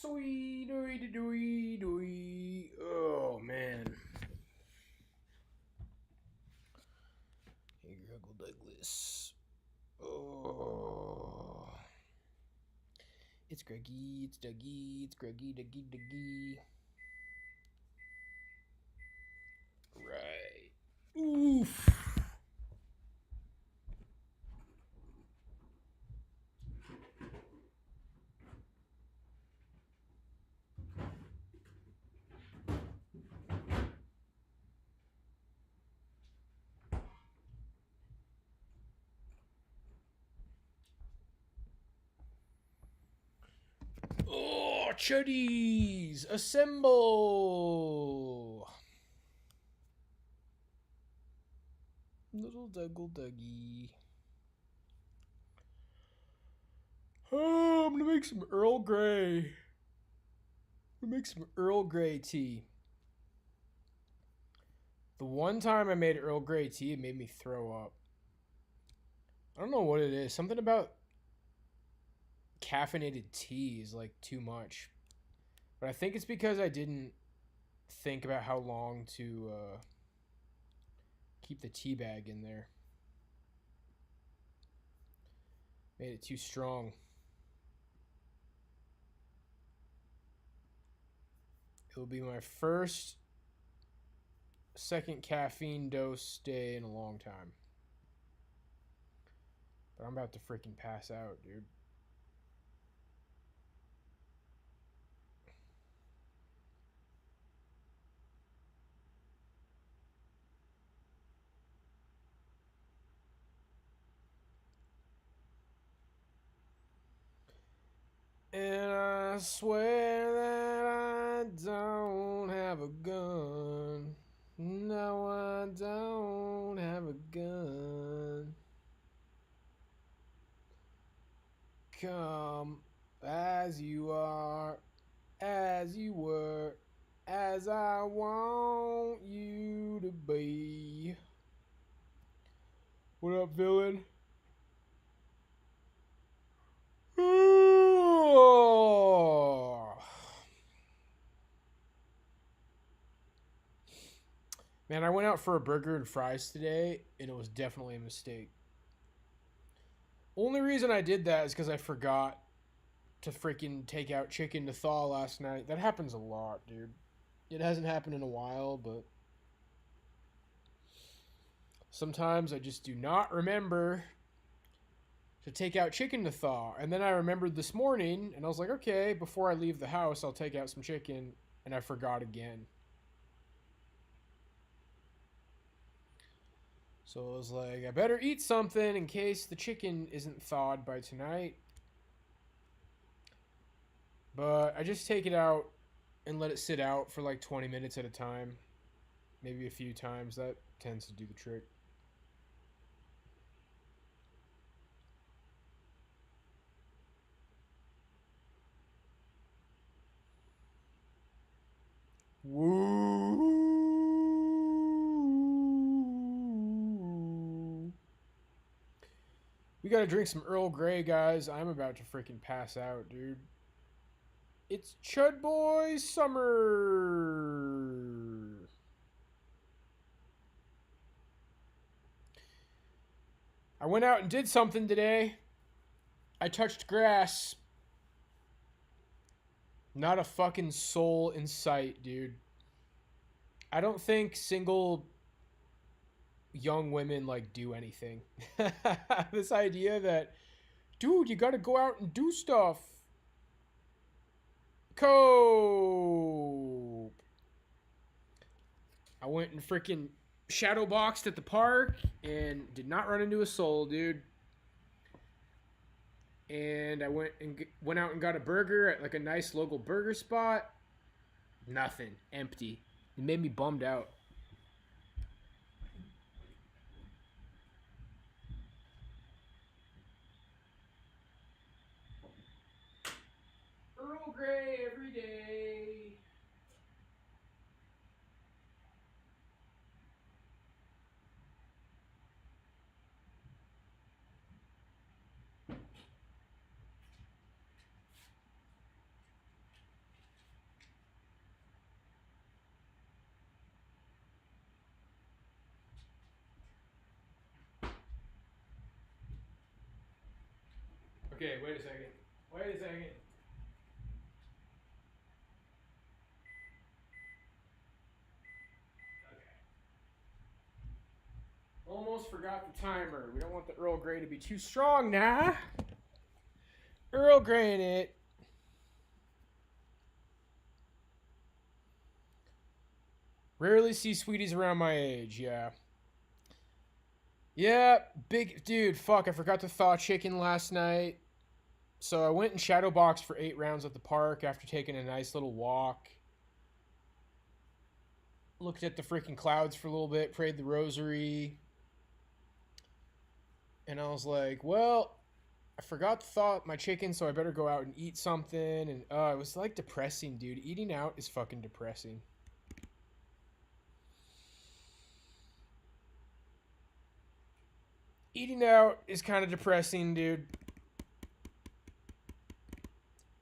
Sweet, doy, doy, doy. Oh, man. Hey, Uncle Douglas. Oh. It's Greggy, it's Dougie, it's Greggy, Dougie, Dougie. Right. Oof. Oh, chuddies, assemble! Little Dougal Dougie. Oh, I'm gonna make some Earl Grey. I'm gonna make some Earl Grey tea. The one time I made Earl Grey tea, it made me throw up. I don't know what it is. Something about caffeinated tea is like too much. But I think it's because I didn't think about how long to keep the tea bag in there. Made it too strong. It will be my second caffeine dose day in a long time. But I'm about to freaking pass out, dude. And I swear that I don't have a gun. No, I don't have a gun. Come as you are, as you were, as I want you to be. What up, villain? Man, I went out for a burger and fries today, and it was definitely a mistake. Only reason I did that is because I forgot to freaking take out chicken to thaw last night. That happens a lot, dude. It hasn't happened in a while, but sometimes I just do not remember to take out chicken to thaw. And then I remembered this morning, and I was like, okay, before I leave the house, I'll take out some chicken, and I forgot again. So I was like, I better eat something in case the chicken isn't thawed by tonight. But I just take it out and let it sit out for like 20 minutes at a time. Maybe a few times. That tends to do the trick. Woo! We gotta drink some Earl Grey, guys. I'm about to freaking pass out, dude. It's Chud Boy Summer! I went out and did something today. I touched grass. Not a fucking soul in sight, dude. I don't think single young women like do anything. This idea that, dude, you gotta go out and do stuff. Cope. I went and freaking shadow boxed at the park and did not run into a soul, dude. And I went out and got a burger at like a nice local burger spot. Nothing. Empty. It made me bummed out. Earl Grey every day. Okay, wait a second. Wait a second. Almost forgot the timer. We don't want the Earl Grey to be too strong now. Earl Grey in it. Rarely see sweeties around my age, yeah. Yeah, big dude, fuck, I forgot to thaw chicken last night. So I went and shadow boxed for 8 rounds at the park after taking a nice little walk. Looked at the freaking clouds for a little bit, prayed the rosary. And I was like, well, I forgot to thaw my chicken, so I better go out and eat something. And it was like depressing, dude. Eating out is fucking depressing. Eating out is kind of depressing, dude.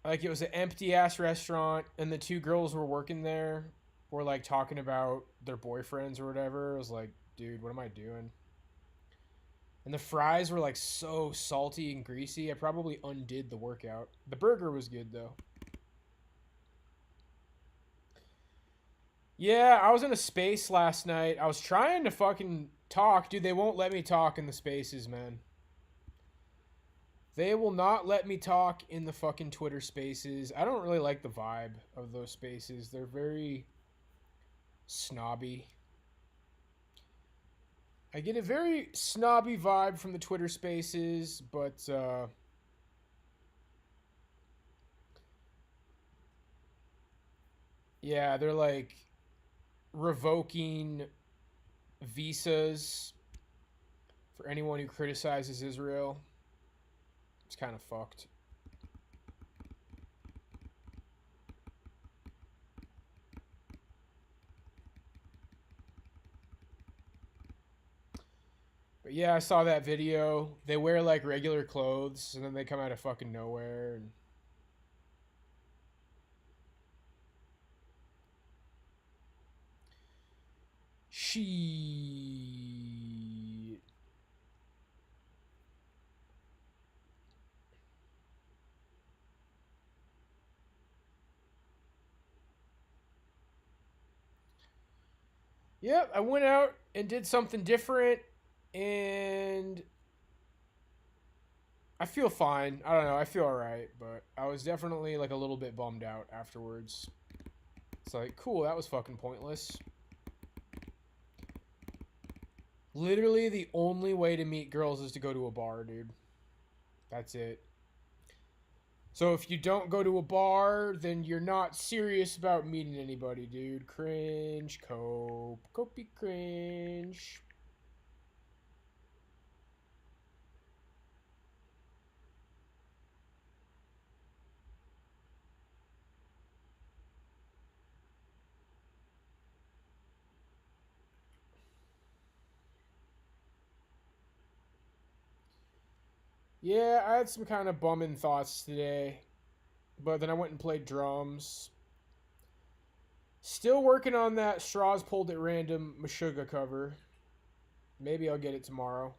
Like, it was an empty ass restaurant, and the 2 girls were working there were like talking about their boyfriends or whatever. I was like, dude, what am I doing? And the fries were like so salty and greasy. I probably undid the workout. The burger was good though. Yeah, I was in a space last night. I was trying to fucking talk. Dude, they won't let me talk in the spaces, man. They will not let me talk in the fucking Twitter spaces. I don't really like the vibe of those spaces. They're very snobby. I get a very snobby vibe from the Twitter spaces, but yeah, they're like revoking visas for anyone who criticizes Israel. It's kind of fucked. But yeah, I saw that video. They wear like regular clothes and then they come out of fucking nowhere and she Yep, I went out and did something different and I feel fine. I don't know. I feel alright, but I was definitely like a little bit bummed out afterwards. It's like, cool, that was fucking pointless. Literally, the only way to meet girls is to go to a bar, dude. That's it. So if you don't go to a bar, then you're not serious about meeting anybody, dude. Cringe, cope. Copey cringe. Yeah, I had some kind of bumming thoughts today. But then I went and played drums. Still working on that Straws Pulled at Random Meshuggah cover. Maybe I'll get it tomorrow.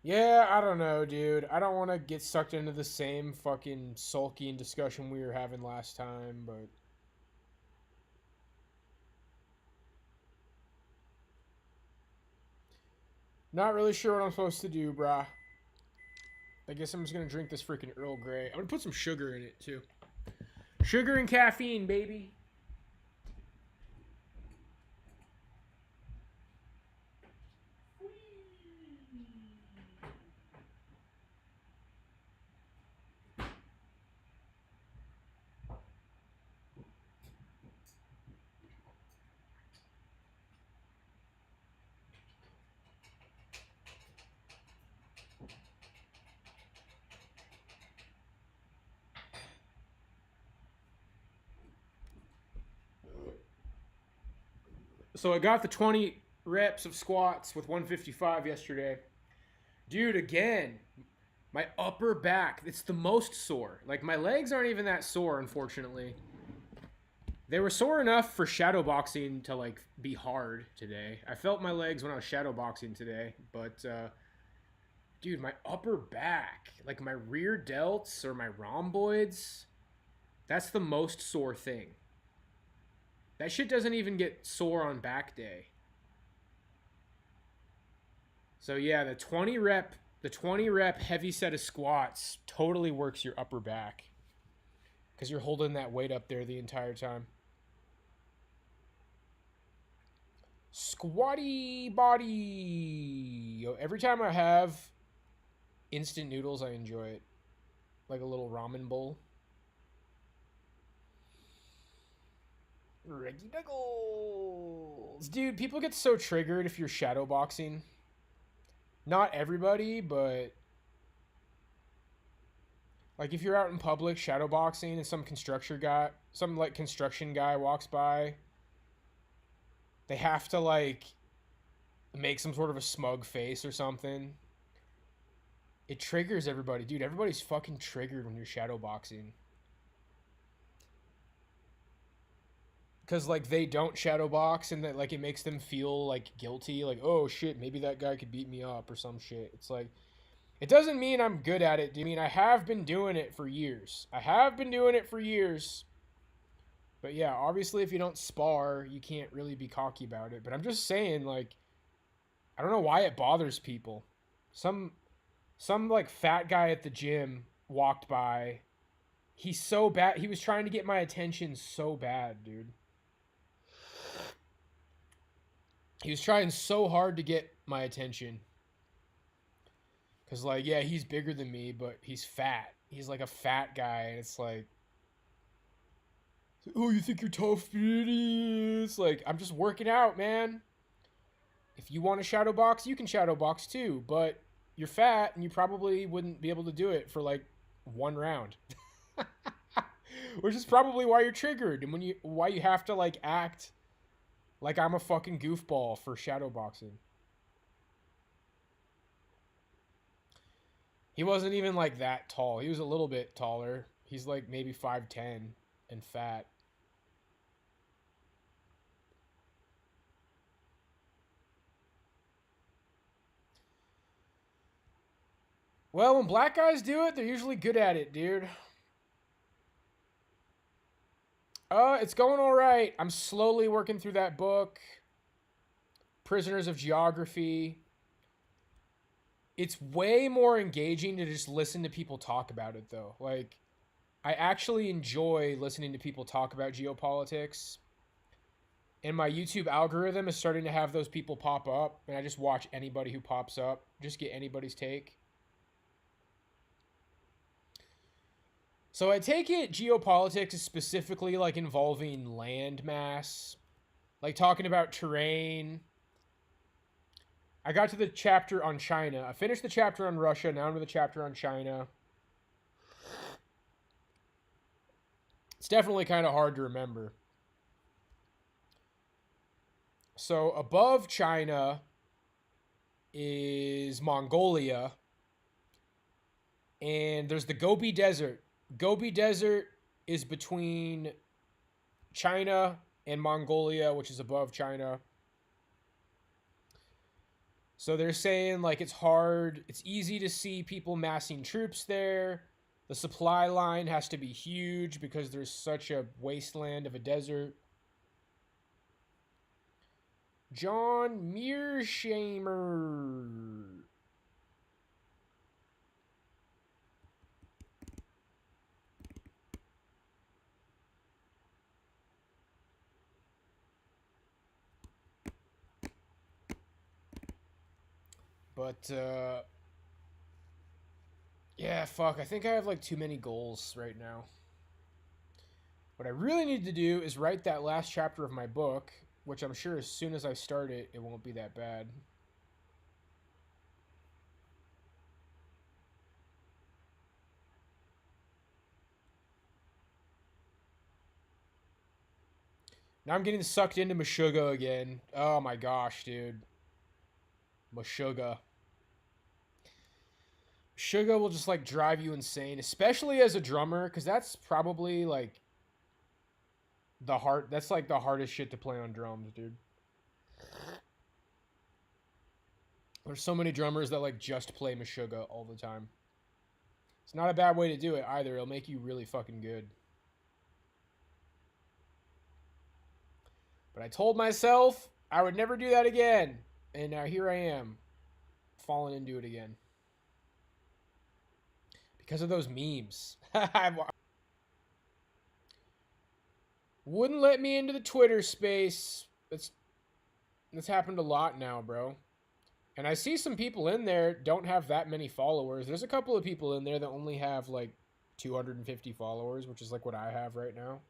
Yeah, I don't know, dude. I don't want to get sucked into the same fucking sulky discussion we were having last time, but not really sure what I'm supposed to do, brah. I guess I'm just gonna drink this freaking Earl Grey. I'm gonna put some sugar in it, too. Sugar and caffeine, baby. So I got the 20 reps of squats with 155 yesterday. Dude, again, my upper back, it's the most sore. Like, my legs aren't even that sore, unfortunately. They were sore enough for shadow boxing to like be hard today. I felt my legs when I was shadow boxing today, but dude, my upper back, like my rear delts or my rhomboids, that's the most sore thing. That shit doesn't even get sore on back day. So yeah, the 20 rep heavy set of squats totally works your upper back because you're holding that weight up there the entire time. Squatty body. Yo, every time I have instant noodles, I enjoy it. Like a little ramen bowl. Reggie Knuckles. Dude, people get so triggered if you're shadow boxing. Not everybody, but like if you're out in public shadow boxing and some construction guy walks by, they have to like make some sort of a smug face or something. It triggers everybody. Dude, everybody's fucking triggered when you're shadow boxing. Because like they don't shadow box and that like it makes them feel like guilty, like, oh shit, maybe that guy could beat me up or some shit. It's like, it doesn't mean I'm good at it. I mean, I have been doing it for years. But yeah, obviously if you don't spar, you can't really be cocky about it. But I'm just saying, like, I don't know why it bothers people. Some like fat guy at the gym walked by. He's so bad. He was trying to get my attention so bad, dude. He was trying so hard to get my attention. Because, like, yeah, he's bigger than me, but he's fat. He's like a fat guy, and it's like, oh, you think you're tough? It's like, I'm just working out, man. If you want to shadow box, you can shadow box too, but you're fat, and you probably wouldn't be able to do it for, like, one round. Which is probably why you're triggered, and why you have to, like, act like I'm a fucking goofball for shadow boxing. He wasn't even like that tall. He was a little bit taller. He's like maybe 5'10" and fat. Well, when black guys do it, they're usually good at it, dude. It's going all right. I'm slowly working through that book. Prisoners of Geography. It's way more engaging to just listen to people talk about it, though. Like, I actually enjoy listening to people talk about geopolitics. And my YouTube algorithm is starting to have those people pop up. And I just watch anybody who pops up. Just get anybody's take. So I take it geopolitics is specifically like involving land mass, like talking about terrain. I got to the chapter on China. I finished the chapter on Russia. Now I'm to the chapter on China. It's definitely kind of hard to remember. So above China is Mongolia. And there's the Gobi Desert. Gobi Desert is between China and Mongolia, which is above China. So they're saying like it's hard, it's easy to see people massing troops there. The supply line has to be huge because there's such a wasteland of a desert. John Mearsheimer. But, yeah, fuck. I think I have, like, too many goals right now. What I really need to do is write that last chapter of my book, which I'm sure as soon as I start it, it won't be that bad. Now I'm getting sucked into Meshuggah again. Oh my gosh, dude. Meshuggah. Sugar will just like drive you insane, especially as a drummer, because that's probably like That's like the hardest shit to play on drums, dude. There's so many drummers that like just play Meshuggah all the time. It's not a bad way to do it either. It'll make you really fucking good. But I told myself I would never do that again. And now here I am, falling into it again. Because of those memes. Wouldn't let me into the Twitter space. That's happened a lot now, bro. And I see some people in there don't have that many followers. There's a couple of people in there that only have like 250 followers, which is like what I have right now.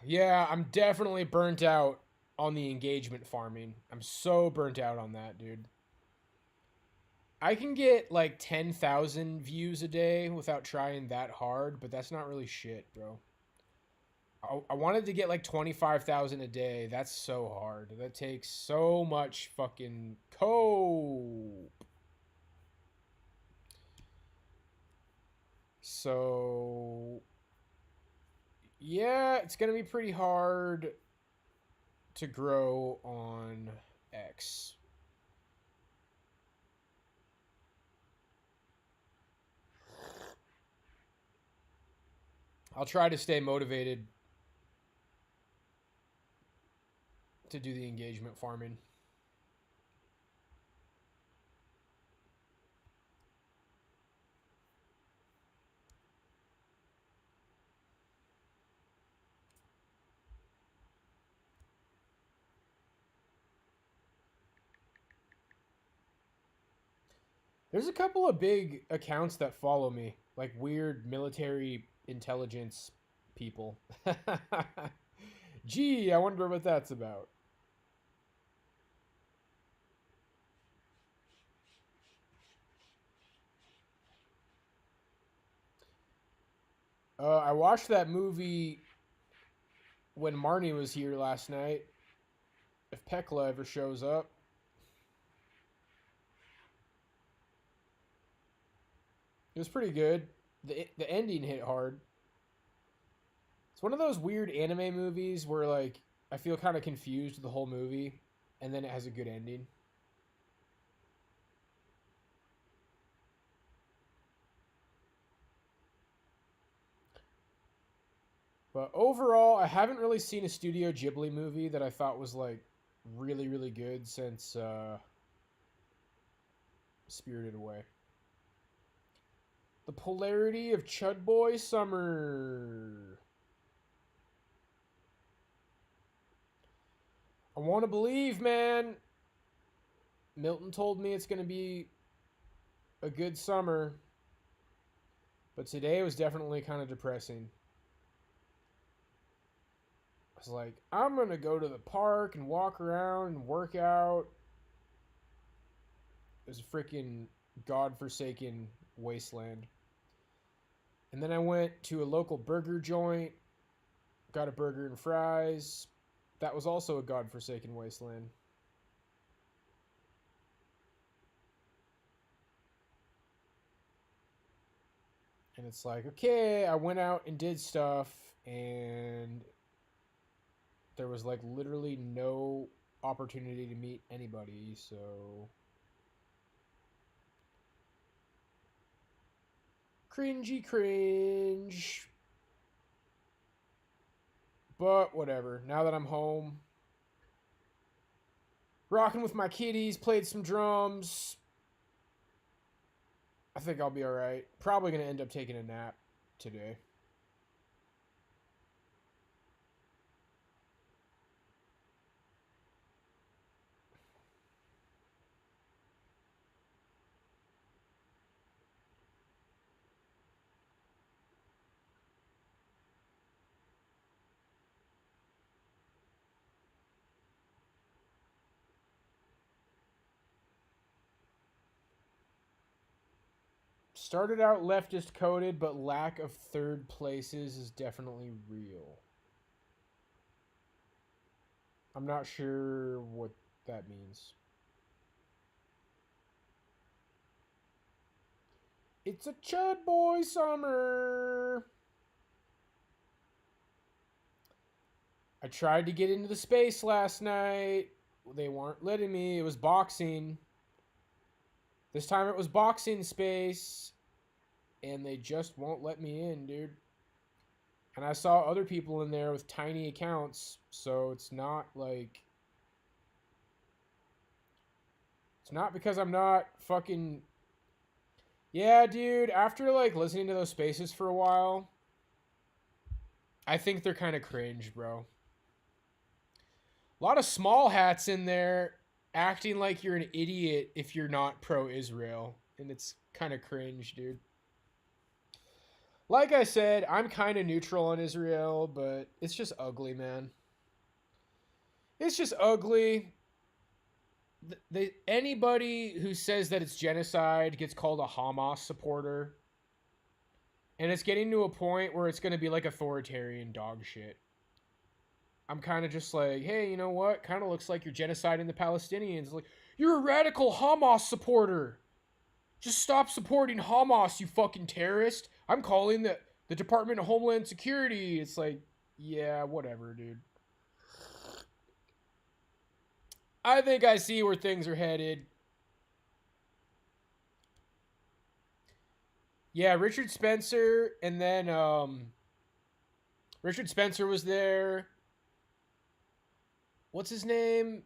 Yeah, I'm definitely burnt out on the engagement farming. I'm so burnt out on that, dude. I can get like 10,000 views a day without trying that hard, but that's not really shit, bro. I wanted to get like 25,000 a day. That's so hard. That takes so much fucking cope. So, yeah, it's going to be pretty hard to grow on X. I'll try to stay motivated to do the engagement farming. There's a couple of big accounts that follow me, like weird military intelligence people. Gee, I wonder what that's about. I watched that movie when Marnie was here last night. If Pekla ever shows up, it was pretty good. The ending hit hard. It's one of those weird anime movies where like I feel kind of confused the whole movie, and then it has a good ending. But overall, I haven't really seen a Studio Ghibli movie that I thought was like really really good since Spirited Away. The polarity of Chud Boy Summer. I want to believe, man. Milton told me it's going to be a good summer, but today was definitely kind of depressing. I was like, I'm going to go to the park and walk around and work out. It was a freaking godforsaken wasteland. And then I went to a local burger joint, got a burger and fries. That was also a godforsaken wasteland. And it's like, okay, I went out and did stuff, and there was like literally no opportunity to meet anybody, so cringy cringe. But whatever. Now that I'm home, rocking with my kitties, played some drums. I think I'll be alright. Probably going to end up taking a nap today. Started out leftist coded, but lack of third places is definitely real. I'm not sure what that means. It's a Chud Boy summer. I tried to get into the space last night. They weren't letting me. It was boxing. This time it was boxing space. And they just won't let me in, dude. And I saw other people in there with tiny accounts. So it's not like... It's not because I'm not fucking... Yeah, dude. After like listening to those spaces for a while, I think they're kind of cringe, bro. A lot of small hats in there acting like you're an idiot if you're not pro-Israel. And it's kind of cringe, dude. Like I said, I'm kind of neutral on Israel, but it's just ugly, man. It's just ugly. Anybody who says that it's genocide gets called a Hamas supporter. And it's getting to a point where it's going to be like authoritarian dog shit. I'm kind of just like, hey, you know what? Kind of looks like you're genociding the Palestinians. Like, you're a radical Hamas supporter. Just stop supporting Hamas, you fucking terrorist. I'm calling the Department of Homeland Security. It's like, yeah, whatever, dude. I think I see where things are headed. Yeah, Richard Spencer, and then Richard Spencer was there. What's his name?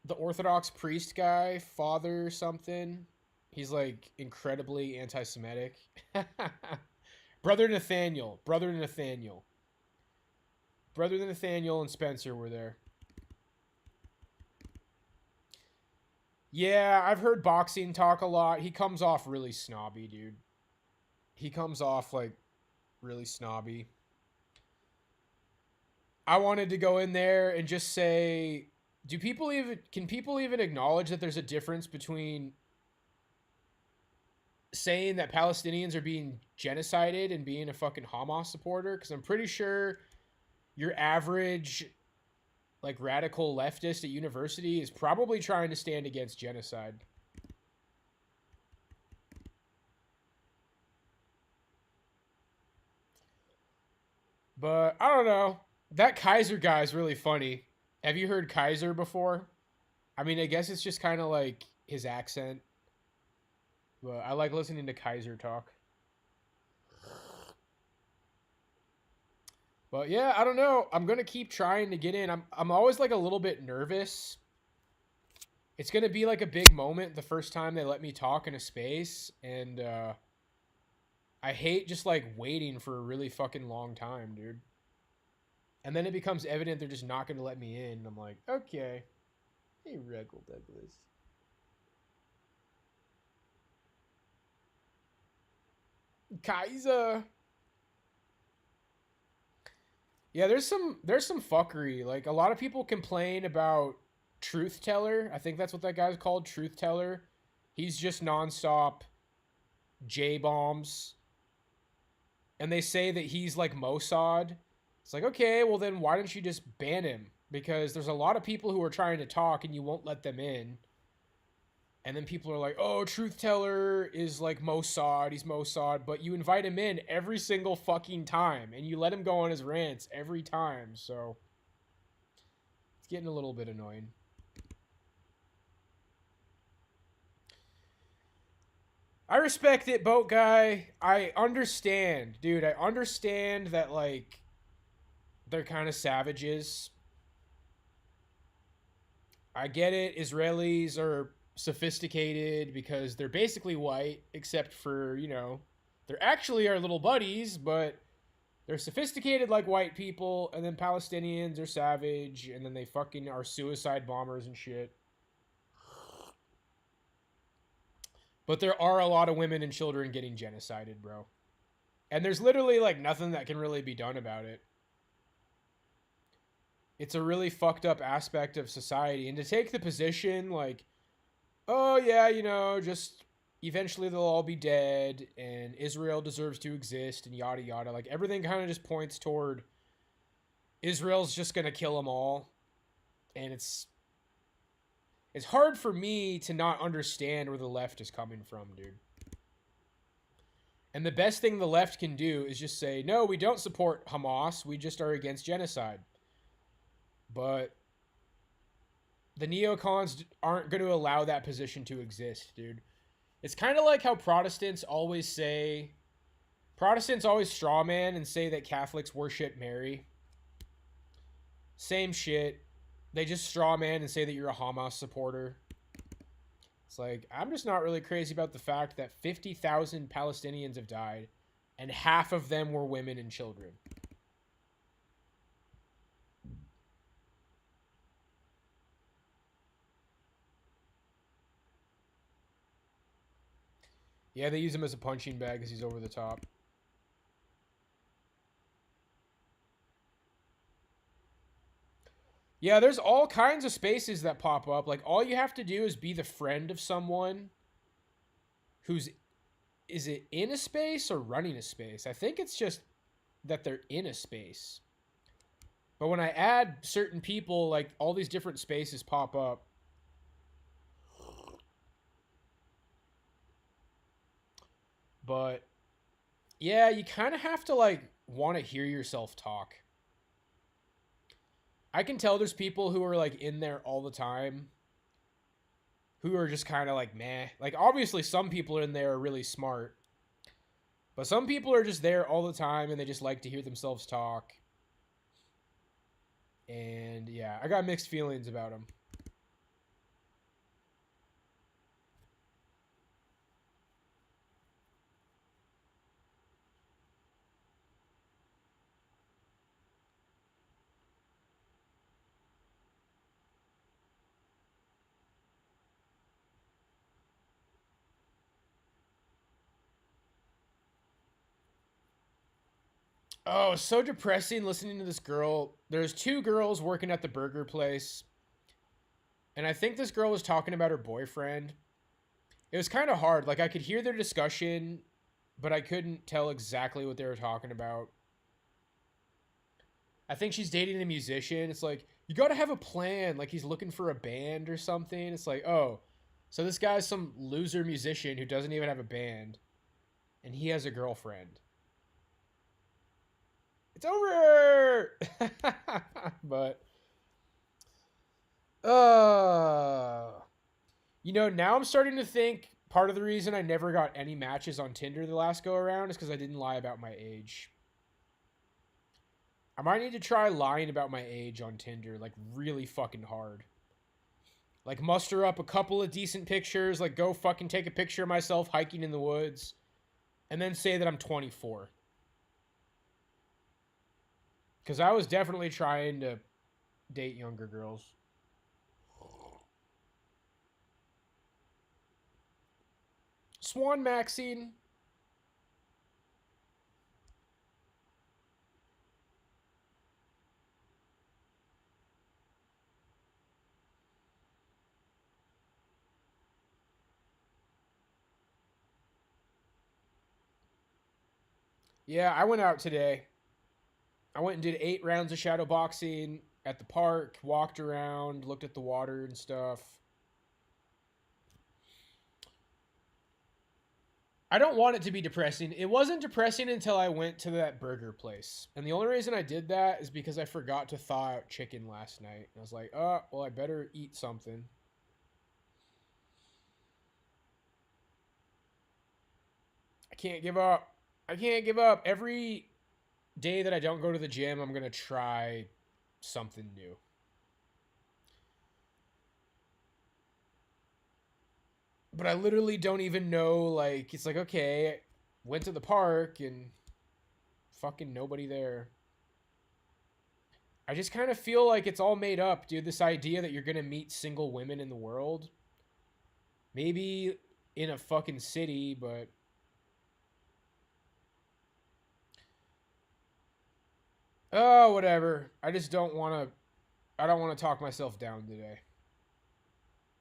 The Orthodox priest guy, Father something. He's like incredibly anti-Semitic. Brother Nathaniel and Spencer were there. Yeah, I've heard boxing talk a lot. He comes off really snobby, dude. He comes off like really snobby. I wanted to go in there and just say, can people even acknowledge that there's a difference between saying that Palestinians are being genocided and being a fucking Hamas supporter? Because I'm pretty sure your average like radical leftist at university is probably trying to stand against genocide. But I don't know. That Kaiser guy is really funny. Have you heard Kaiser before? I mean, I guess it's just kind of like his accent. But I like listening to Kaiser talk. But yeah, I don't know. I'm going to keep trying to get in. I'm always like a little bit nervous. It's going to be like a big moment the first time they let me talk in a space. And I hate just like waiting for a really fucking long time, dude. And then it becomes evident they're just not going to let me in. And I'm like, okay. Hey, Regal Douglas. Kaiser. Yeah, there's some fuckery. Like a lot of people complain about Truth Teller. I think that's what that guy's called, Truth Teller. He's just nonstop J bombs. And they say that he's like Mossad. It's like, okay, well then why don't you just ban him? Because there's a lot of people who are trying to talk and you won't let them in. And then people are like, oh, Truth Teller is like Mossad, he's Mossad, but you invite him in every single fucking time, and you let him go on his rants every time, so it's getting a little bit annoying. I respect it, boat guy. I understand, dude. I understand that, like, they're kind of savages. I get it. Israelis are sophisticated because they're basically white, except for, you know, they're actually our little buddies, but they're sophisticated like white people, and then Palestinians are savage, and then they fucking are suicide bombers and shit. But there are a lot of women and children getting genocided, bro. And there's literally like nothing that can really be done about it. It's a really fucked up aspect of society. And to take the position like, oh yeah, you know, just eventually they'll all be dead and Israel deserves to exist and yada yada. Like everything kind of just points toward Israel's just going to kill them all. And it's hard for me to not understand where the left is coming from, dude. And the best thing the left can do is just say, "No, we don't support Hamas. We just are against genocide." But the neocons aren't going to allow that position to exist, dude. It's kind of like how Protestants always strawman and say that Catholics worship Mary. Same shit. They just strawman and say that you're a Hamas supporter. It's like, I'm just not really crazy about the fact that 50,000 Palestinians have died and half of them were women and children. Yeah, they use him as a punching bag because he's over the top. Yeah, there's all kinds of spaces that pop up. Like, all you have to do is be the friend of someone who's... Is it in a space or running a space? I think it's just that they're in a space. But when I add certain people, like, all these different spaces pop up. But, yeah, you kind of have to, like, want to hear yourself talk. I can tell there's people who are, like, in there all the time who are just kind of like, meh. Like, obviously, some people in there are really smart. But some people are just there all the time and they just like to hear themselves talk. And, yeah, I got mixed feelings about them. Oh, it's so depressing listening to this girl. There's two girls working at the burger place. And I think this girl was talking about her boyfriend. It was kind of hard. Like, I could hear their discussion, but I couldn't tell exactly what they were talking about. I think she's dating a musician. It's like, you got to have a plan. Like, he's looking for a band or something. It's like, oh, so this guy's some loser musician who doesn't even have a band. And he has a girlfriend. It's over! But, you know, now I'm starting to think part of the reason I never got any matches on Tinder the last go around is because I didn't lie about my age. I might need to try lying about my age on Tinder, like, really fucking hard. Like, muster up a couple of decent pictures, like, go fucking take a picture of myself hiking in the woods, and then say that I'm 24. Because I was definitely trying to date younger girls. Swan Maxine. Yeah, I went out today. I went and did 8 rounds of shadow boxing at the park, walked around, looked at the water and stuff. I don't want it to be depressing. It wasn't depressing until I went to that burger place. And the only reason I did that is because I forgot to thaw out chicken last night. And I was like, oh, well, I better eat something. I can't give up. I can't give up. Every day that I don't go to the gym, I'm going to try something new. But I literally don't even know, like, it's like, okay, went to the park and fucking nobody there. I just kind of feel like it's all made up, dude. This idea that you're going to meet single women in the world. Maybe in a fucking city, but oh, whatever. I just don't want to I don't want to talk myself down today.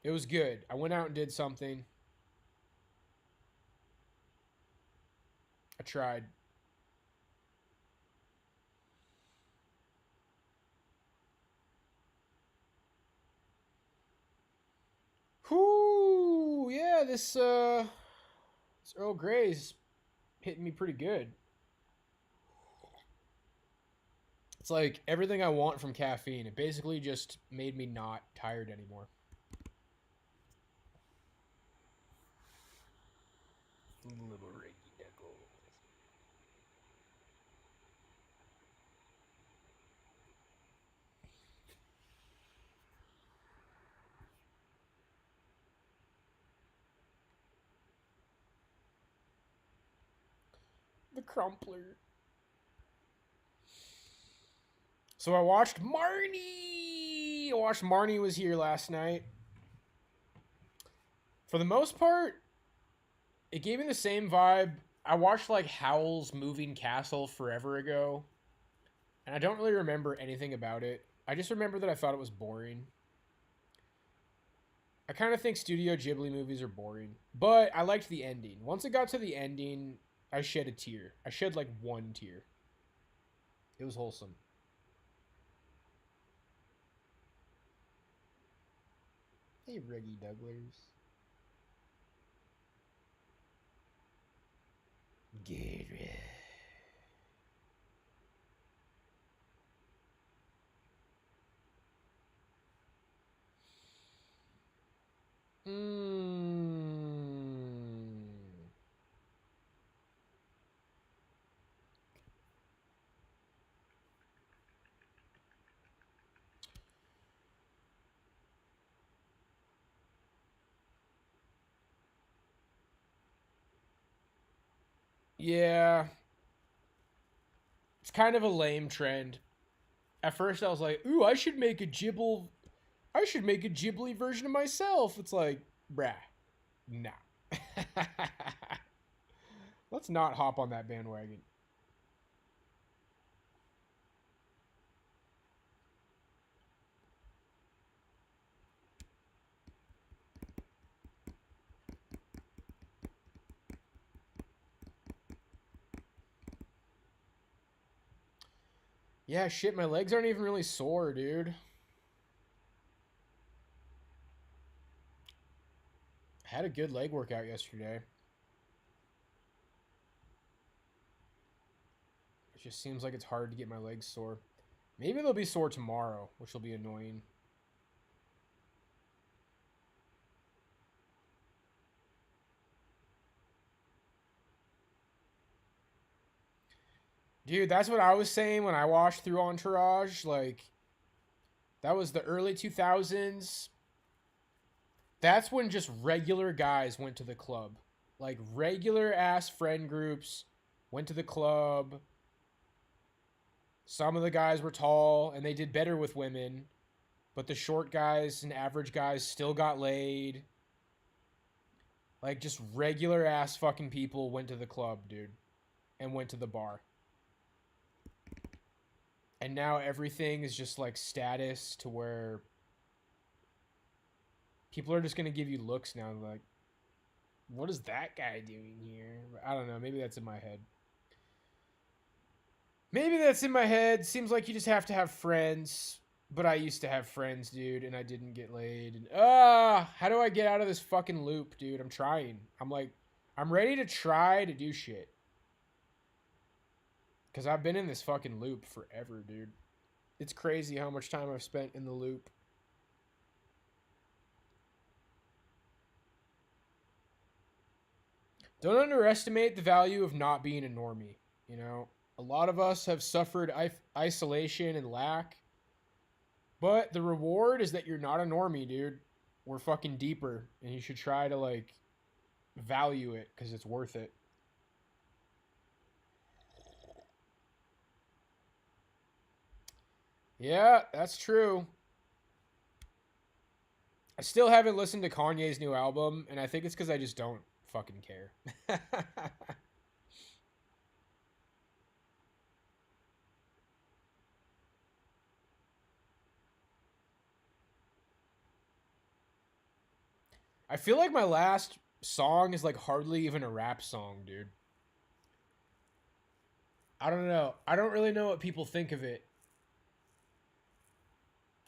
It was good. I went out and did something. I tried. Whoo! Yeah, this Earl Grey's hitting me pretty good. It's like everything I want from caffeine. It basically just made me not tired anymore. Little Ricky Deckles. The Crumpler. So I watched Marnie. Marnie was here last night. For the most part, it gave me the same vibe. I watched like Howl's Moving Castle forever ago, and I don't really remember anything about it. I just remember that I thought it was boring. I kind of think Studio Ghibli movies are boring, but I liked the ending. Once it got to the ending, I shed a tear. I shed like one tear. It was wholesome. Hey, Reggie Douglers. Get rid. Mm. Yeah, it's kind of a lame trend. At first, I was like, "Ooh, I should make a Ghibli version of myself." It's like, bruh, nah. Let's not hop on that bandwagon. Yeah, shit, my legs aren't even really sore, dude. I had a good leg workout yesterday. It just seems like it's hard to get my legs sore. Maybe they'll be sore tomorrow, which will be annoying. Dude, that's what I was saying when I watched through Entourage. Like, that was the early 2000s. That's when just regular guys went to the club. Like, regular ass friend groups went to the club. Some of the guys were tall and they did better with women, but the short guys and average guys still got laid. Like, just regular ass fucking people went to the club, dude, and went to the bar. And now everything is just like status to where people are just going to give you looks now. Like, what is that guy doing here? I don't know. Maybe that's in my head. Maybe that's in my head. Seems like you just have to have friends. But I used to have friends, dude, and I didn't get laid. And how do I get out of this fucking loop, dude? I'm trying. I'm ready to try to do shit. Cause I've been in this fucking loop forever, dude. It's crazy how much time I've spent in the loop. Don't underestimate the value of not being a normie. You know, a lot of us have suffered isolation and lack, but the reward is that you're not a normie, dude. We're fucking deeper, and you should try to like value it because it's worth it. Yeah, that's true. I still haven't listened to Kanye's new album, and I think it's because I just don't fucking care. I feel like my last song is like hardly even a rap song, dude. I don't know. I don't really know what people think of it.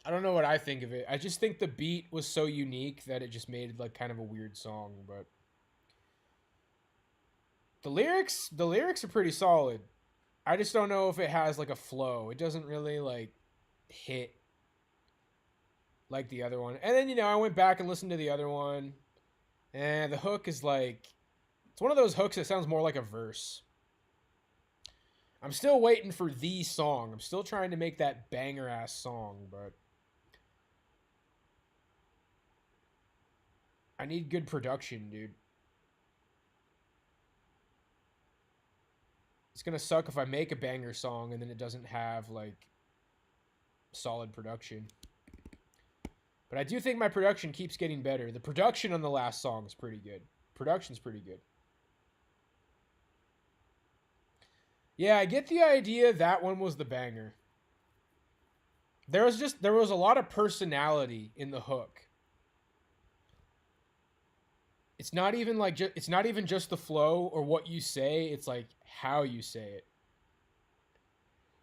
I don't know what I think of it. I just think the beat was so unique that it just made like kind of a weird song, but the lyrics are pretty solid. I just don't know if it has like a flow. It doesn't really like hit like the other one. And then, I went back and listened to the other one, and the hook is like it's one of those hooks that sounds more like a verse. I'm still waiting for the song. I'm still trying to make that banger ass song, but I need good production, dude. It's gonna suck if I make a banger song and then it doesn't have like solid production. But I do think my production keeps getting better. The production on the last song is pretty good. Production's pretty good. Yeah, I get the idea that one was the banger. There was a lot of personality in the hook. It's not even just the flow or what you say, it's like how you say it.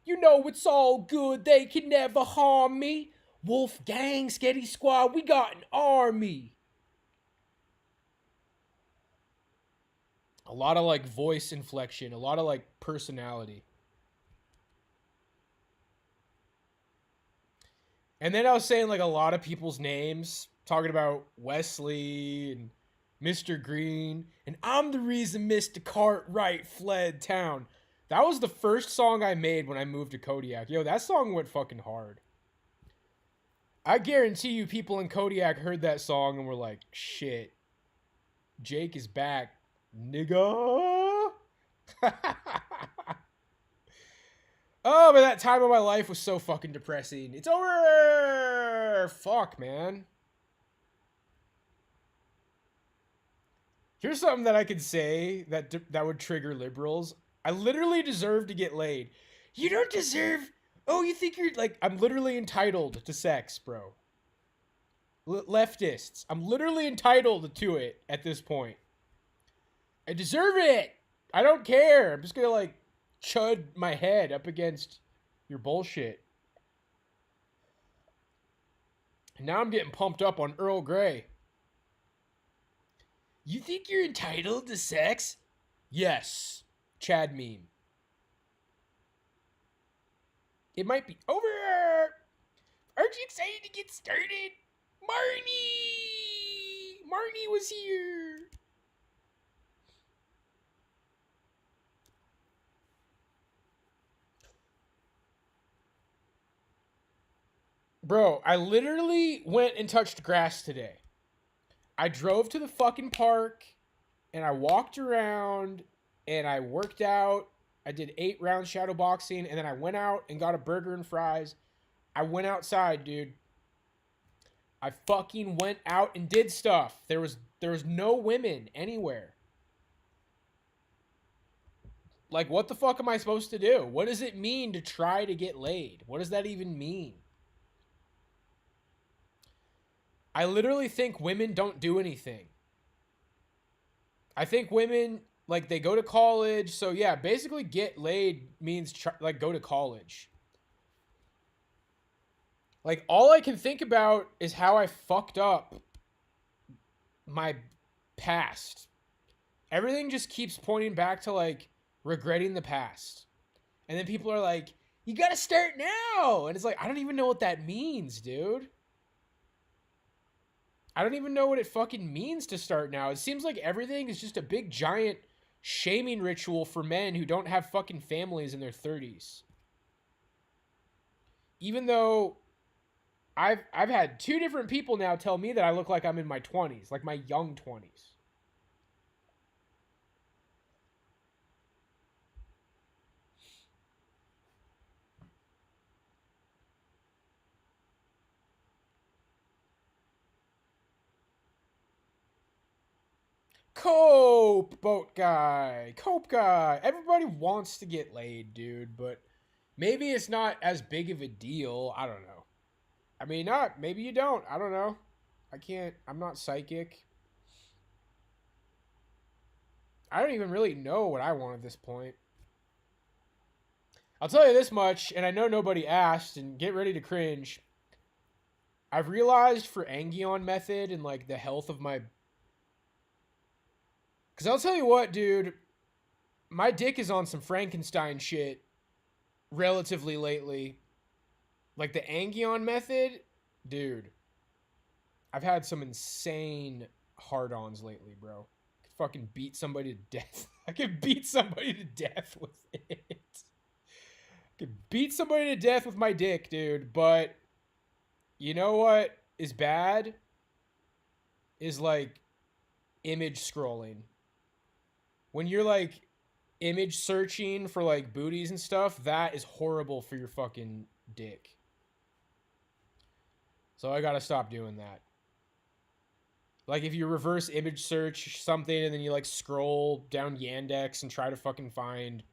You know it's all good, they can never harm me. Wolf Gang, Sketty Squad, we got an army. A lot of like voice inflection, a lot of like personality. And then I was saying like a lot of people's names, talking about Wesley and Mr. Green, and I'm the reason Mr. Cartwright fled town. That was the first song I made when I moved to Kodiak. Yo, that song went fucking hard. I guarantee you people in Kodiak heard that song and were like, shit, Jake is back, nigga. Oh, but that time of my life was so fucking depressing. It's over. Fuck, man. Here's something that I could say that would trigger liberals. I literally deserve to get laid. You don't deserve. Oh, you think you're like I'm literally entitled to sex, bro. Leftists, I'm literally entitled to it at this point. I deserve it. I don't care. I'm just gonna like chud my head up against your bullshit. And now I'm getting pumped up on Earl Grey. You think you're entitled to sex? Yes. Chad meme. It might be over. Aren't you excited to get started? Marnie! Marnie was here. Bro, I literally went and touched grass today. I drove to the fucking park and I walked around and I worked out. I did 8 rounds shadow boxing and then I went out and got a burger and fries. I went outside, dude. I fucking went out and did stuff. There was no women anywhere. Like, what the fuck am I supposed to do? What does it mean to try to get laid? What does that even mean? I literally think women don't do anything. I think women like they go to college. So yeah, basically get laid means like go to college. Like all I can think about is how I fucked up my past. Everything just keeps pointing back to like regretting the past. And then people are like, "You got to start now." And it's like, I don't even know what that means, dude. I don't even know what it fucking means to start now. It seems like everything is just a big giant shaming ritual for men who don't have fucking families in their 30s. Even though I've had 2 different people now tell me that I look like I'm in my 20s, like my young 20s. Cope guy. Cope guy. Everybody wants to get laid, dude, but maybe it's not as big of a deal. I don't know. I mean, not maybe you don't. I don't know. I'm not psychic. I don't even really know what I want at this point. I'll tell you this much, and I know nobody asked, and get ready to cringe. I've realized for Angion method and like the health of my. Because I'll tell you what, dude, my dick is on some Frankenstein shit relatively lately. Like the Angion method, dude, I've had some insane hard-ons lately, bro. I could fucking beat somebody to death. I could beat somebody to death with it. I could beat somebody to death with my dick, dude. But you know what is bad? Is like image scrolling. When you're like image searching for like booties and stuff, that is horrible for your fucking dick. So I gotta stop doing that. Like if you reverse image search something and then you like scroll down Yandex and try to fucking find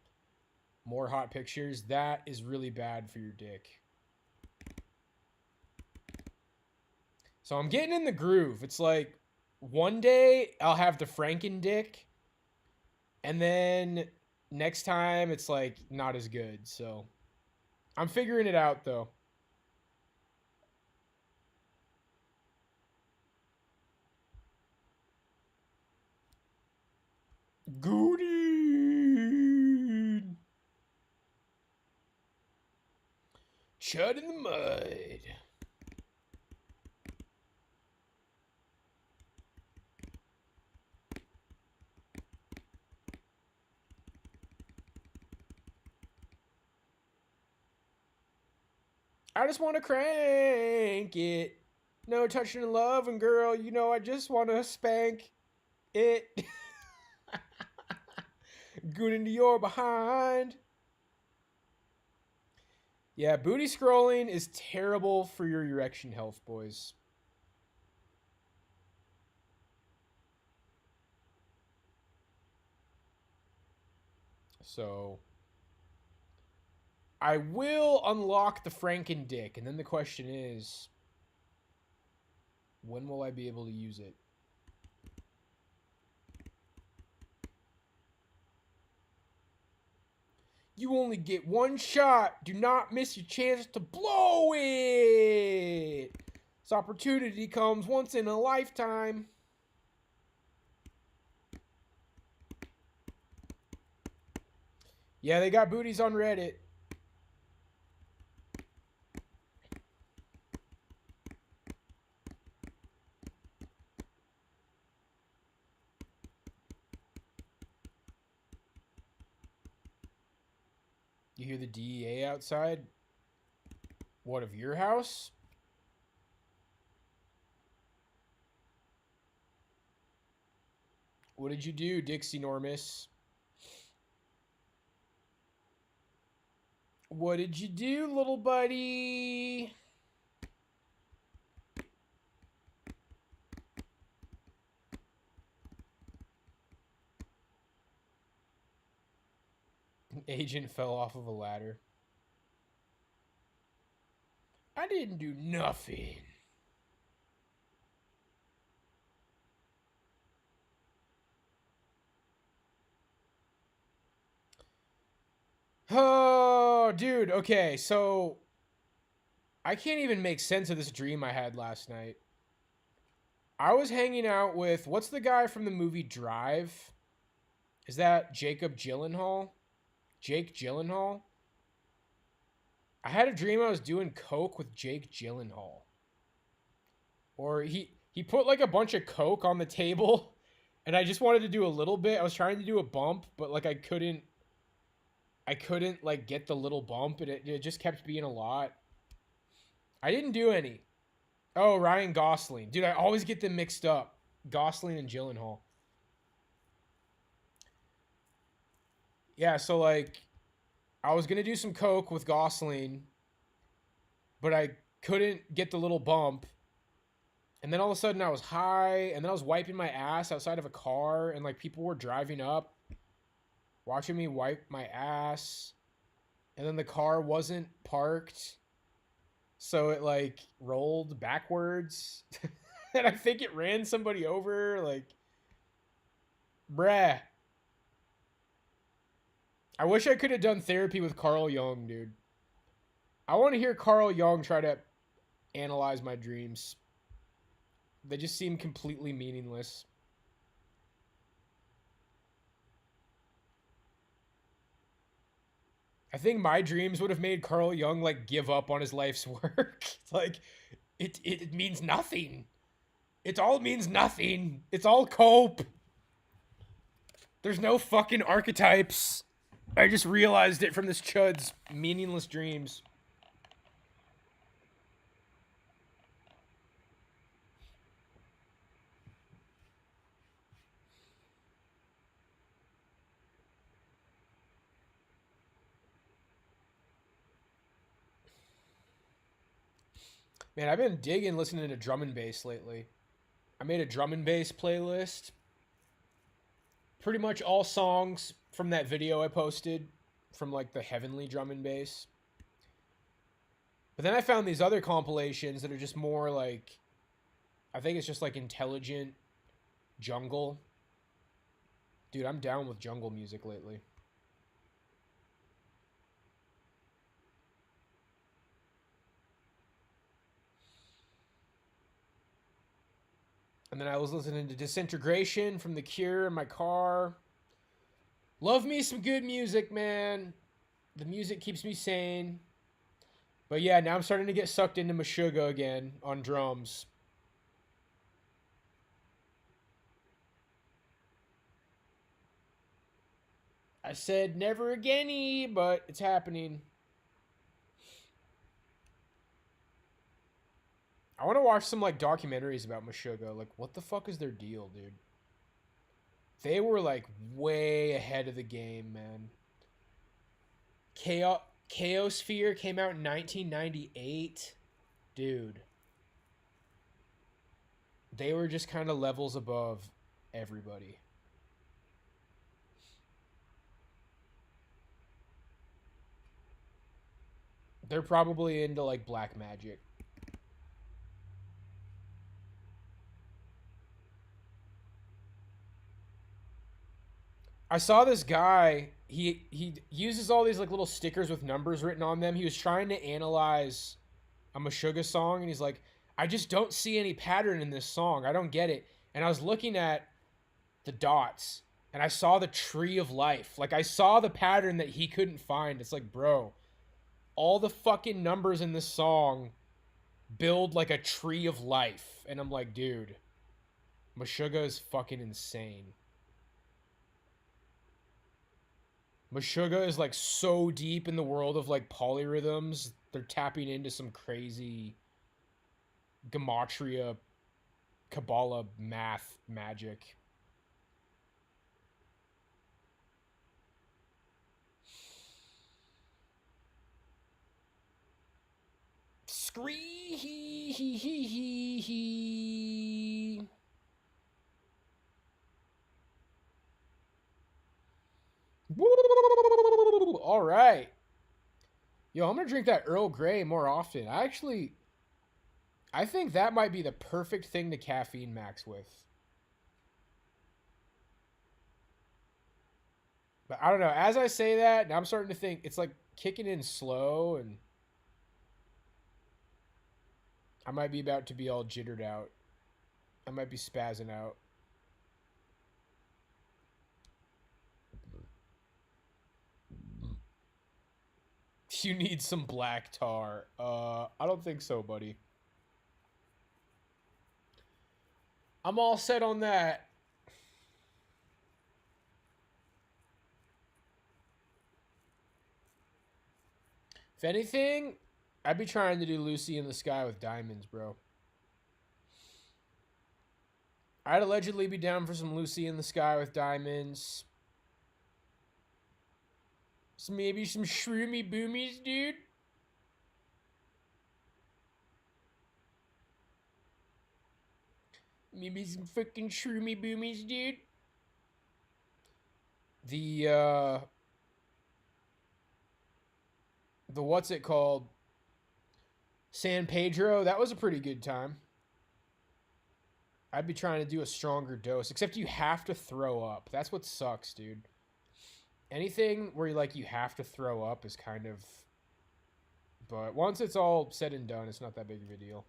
more hot pictures, that is really bad for your dick. So I'm getting in the groove. It's like one day I'll have the Franken dick, and then next time it's like not as good. So I'm figuring it out though. Goody. Chud in the mud. I just want to crank it. No touching and loving, girl. You know I just want to spank it. Good into your behind. Yeah, booty scrolling is terrible for your erection health, boys. So I will unlock the Franken dick, and then the question is, when will I be able to use it? You only get one shot. Do not miss your chance to blow it. This opportunity comes once in a lifetime. Yeah, they got booties on Reddit. You hear the DEA outside? What, of your house? What did you do, Dixie Normus? What did you do, little buddy? An agent fell off of a ladder. I didn't do nothing. Oh, dude. Okay, so I can't even make sense of this dream I had last night. I was hanging out with, what's the guy from the movie Drive? Is that Jacob Gyllenhaal? Jake Gyllenhaal? I had a dream I was doing coke with Jake Gyllenhaal. Or he put like a bunch of coke on the table and I just wanted to do a little bit. I was trying to do a bump, but like I couldn't like get the little bump, and it just kept being a lot. I didn't do any. Oh, Ryan Gosling. Dude, I always get them mixed up. Gosling and Gyllenhaal. Yeah, so like I was going to do some coke with Gosling, but I couldn't get the little bump. And then all of a sudden I was high, and then I was wiping my ass outside of a car, and like people were driving up watching me wipe my ass. And then the car wasn't parked, so it like rolled backwards. And I think it ran somebody over. Like, bruh. I wish I could have done therapy with Carl Jung, dude. I want to hear Carl Jung try to analyze my dreams. They just seem completely meaningless. I think my dreams would have made Carl Jung like give up on his life's work. It's like it means nothing. It all means nothing. It's all cope. There's no fucking archetypes. I just realized it from this Chud's meaningless dreams. Man, I've been digging listening to drum and bass lately. I made a drum and bass playlist. Pretty much all songs from that video I posted from like the Heavenly drum and bass. But then I found these other compilations that are just more like, I think it's just like intelligent jungle. Dude, I'm down with jungle music lately. And then I was listening to Disintegration from The Cure in my car. Love me some good music, man. The music keeps me sane. But yeah, now I'm starting to get sucked into Meshuggah again on drums. I said never again, but it's happening. I want to watch some like documentaries about Meshuggah. Like, what the fuck is their deal, dude? They were like way ahead of the game, man. Chaosphere came out in 1998. Dude, they were just kind of levels above everybody. They're probably into like black magic. I saw this guy. He uses all these like little stickers with numbers written on them. He was trying to analyze a Meshuggah song, and he's like, "I just don't see any pattern in this song. I don't get it." And I was looking at the dots, and I saw the tree of life. Like I saw the pattern that he couldn't find. It's like, bro, all the fucking numbers in this song build like a tree of life, and I'm like, dude, Meshuggah is fucking insane. Meshuggah is like so deep in the world of like polyrhythms. They're tapping into some crazy gematria, Kabbalah math magic. Scree. All right. Yo, I'm gonna drink that Earl Grey more often. I think that might be the perfect thing to caffeine max with. But I don't know. As I say that, now I'm starting to think it's like kicking in slow, and I might be about to be all jittered out. I might be spazzing out. You need some black tar. I don't think so, buddy. I'm all set on that. If anything, I'd be trying to do Lucy in the Sky with Diamonds, bro. I'd allegedly be down for some Lucy in the Sky with Diamonds. Maybe some shroomy boomies, dude. Maybe some freaking shroomy boomies, dude. The what's it called? San Pedro, that was a pretty good time. I'd be trying to do a stronger dose, except you have to throw up. That's what sucks, dude. Anything where you have to throw up is kind of, but once it's all said and done, it's not that big of a deal.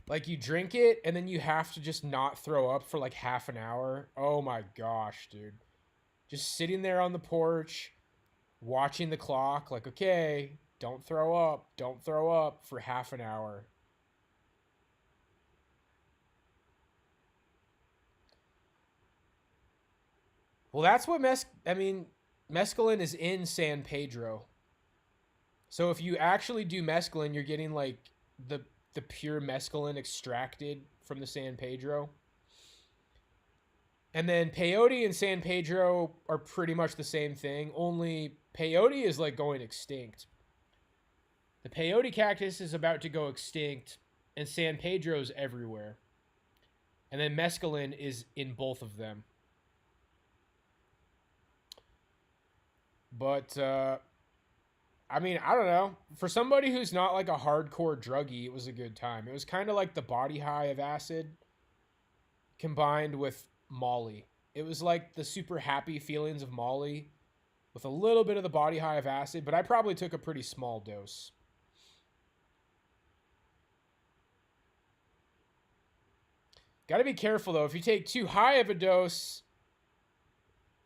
Like you drink it and then you have to just not throw up for like half an hour. Oh my gosh, dude. Just sitting there on the porch, watching the clock, like, okay, don't throw up for half an hour. Well, that's what mescaline is in San Pedro. So if you actually do mescaline, you're getting like the the pure mescaline extracted from the San Pedro. And then peyote and San Pedro are pretty much the same thing, only peyote is like going extinct. The peyote cactus is about to go extinct, and San Pedro's everywhere. And then mescaline is in both of them. But I mean, I don't know. For somebody who's not like a hardcore druggie, it was a good time. It was kind of like the body high of acid combined with Molly. It was like the super happy feelings of Molly with a little bit of the body high of acid, but I probably took a pretty small dose. Got to be careful though. If you take too high of a dose,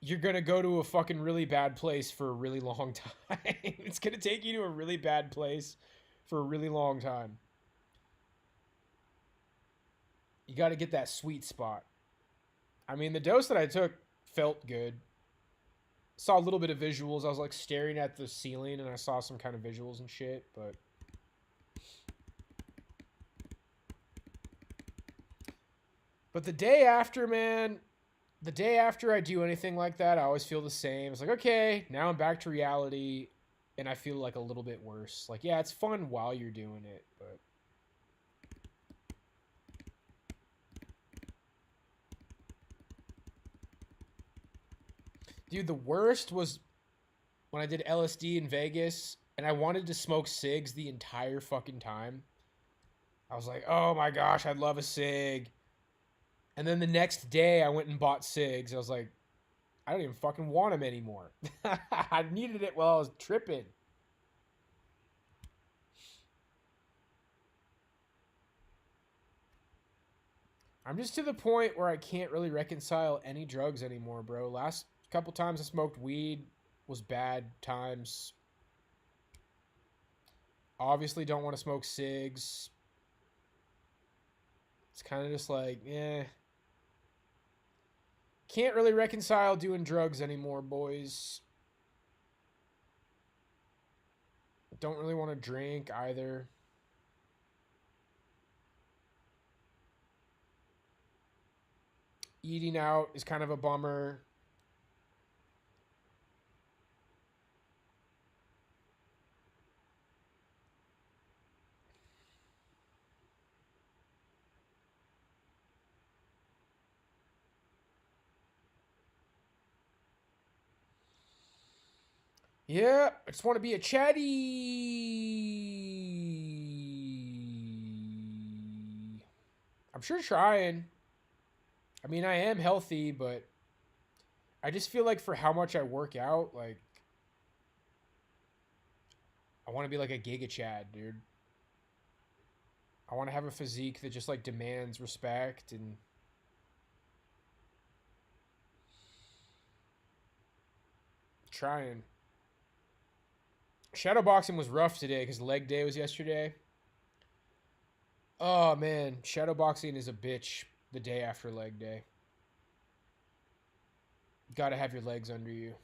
you're going to go to a fucking really bad place for a really long time. It's going to take you to a really bad place for a really long time. You got to get that sweet spot. I mean, the dose that I took felt good. Saw a little bit of visuals. I was like staring at the ceiling and I saw some kind of visuals and shit, but the day after, man, the day after I do anything like that, I always feel the same. It's like, okay, now I'm back to reality and I feel like a little bit worse. Like, yeah, it's fun while you're doing it, but dude, the worst was when I did LSD in Vegas and I wanted to smoke cigs the entire fucking time. I was like, oh my gosh, I'd love a cig. And then the next day I went and bought cigs. I was like, I don't even fucking want them anymore. I needed it while I was tripping. I'm just to the point where I can't really reconcile any drugs anymore, bro. Last couple times I smoked weed was bad times. Obviously don't want to smoke cigs. It's kind of just like, eh. Can't really reconcile doing drugs anymore, boys. Don't really want to drink either. Eating out is kind of a bummer. Yeah, I just want to be a chatty. I'm sure trying. I mean, I am healthy, but I just feel like for how much I work out, like I want to be like a Giga Chad, dude. I want to have a physique that just like demands respect and trying. Shadowboxing was rough today because leg day was yesterday. Oh man, shadowboxing is a bitch the day after leg day. Gotta have your legs under you.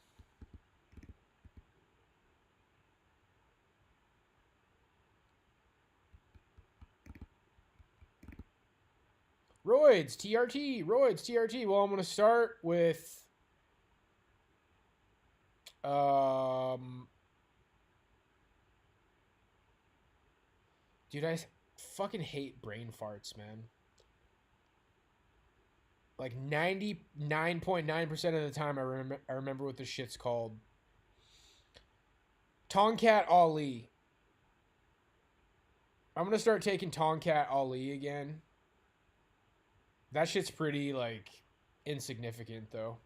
Roids, TRT, Roids, TRT. Well, I'm gonna start with um dude, I fucking hate brain farts, man. Like 99.9% of the time I remember what this shit's called. Tongkat Ali. I'm gonna start taking Tongkat Ali again. That shit's pretty like insignificant though.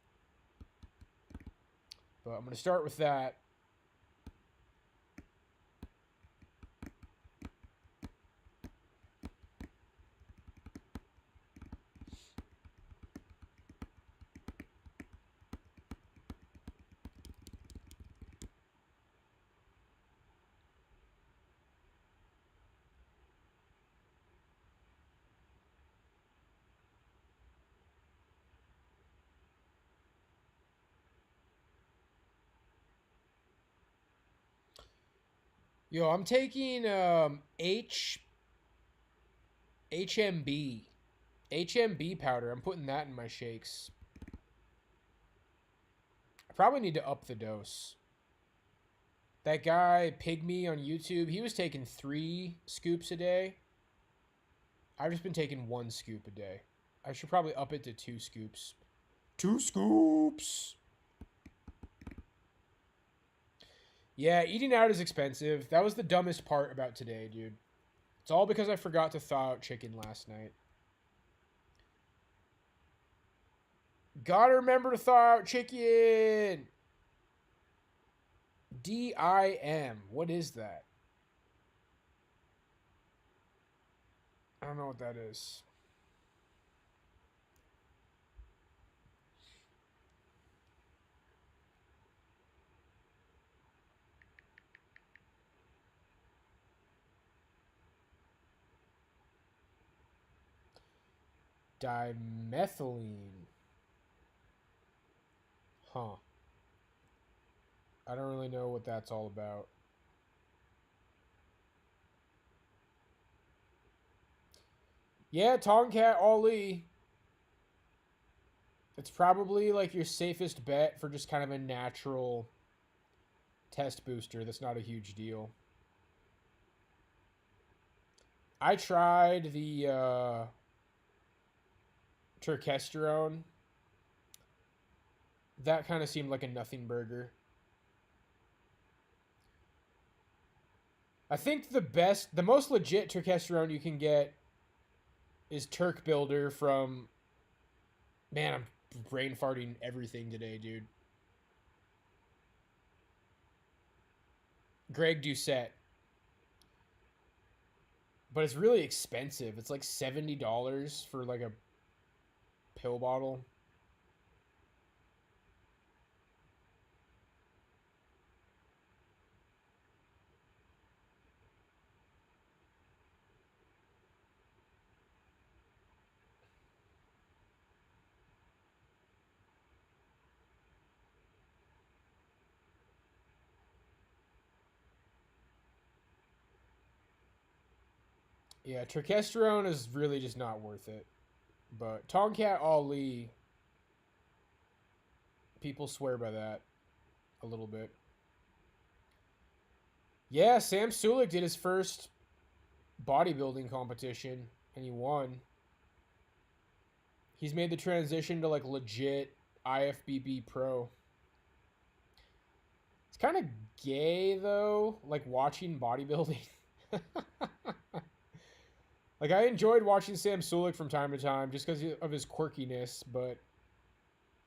But I'm going to start with that. Yo, I'm taking HMB. HMB powder. I'm putting that in my shakes. I probably need to up the dose. That guy, Pygmy on YouTube, he was taking 3 scoops a day. I've just been taking 1 scoop a day. I should probably up it to 2 scoops. 2 scoops! Yeah, eating out is expensive. That was the dumbest part about today, dude. It's all because I forgot to thaw out chicken last night. Gotta remember to thaw out chicken! DIM. What is that? I don't know what that is. Dimethylene. Huh. I don't really know what that's all about. Yeah, Tongkat Ali. It's probably like your safest bet for just kind of a natural test booster. That's not a huge deal. I tried the Testosterone. That kind of seemed like a nothing burger. I think the most legit Testosterone you can get is Turk Builder from... Man, I'm brain farting everything today, dude. Greg Doucette. But it's really expensive. It's like $70 for like a pill bottle. Yeah, Testosterone is really just not worth it. But Tongkat Ali, people swear by that a little bit. Yeah, Sam Sulek did his first bodybuilding competition and he won. He's made the transition to like legit IFBB pro. It's kind of gay though, like watching bodybuilding. Like I enjoyed watching Sam Sulek from time to time just because of his quirkiness, but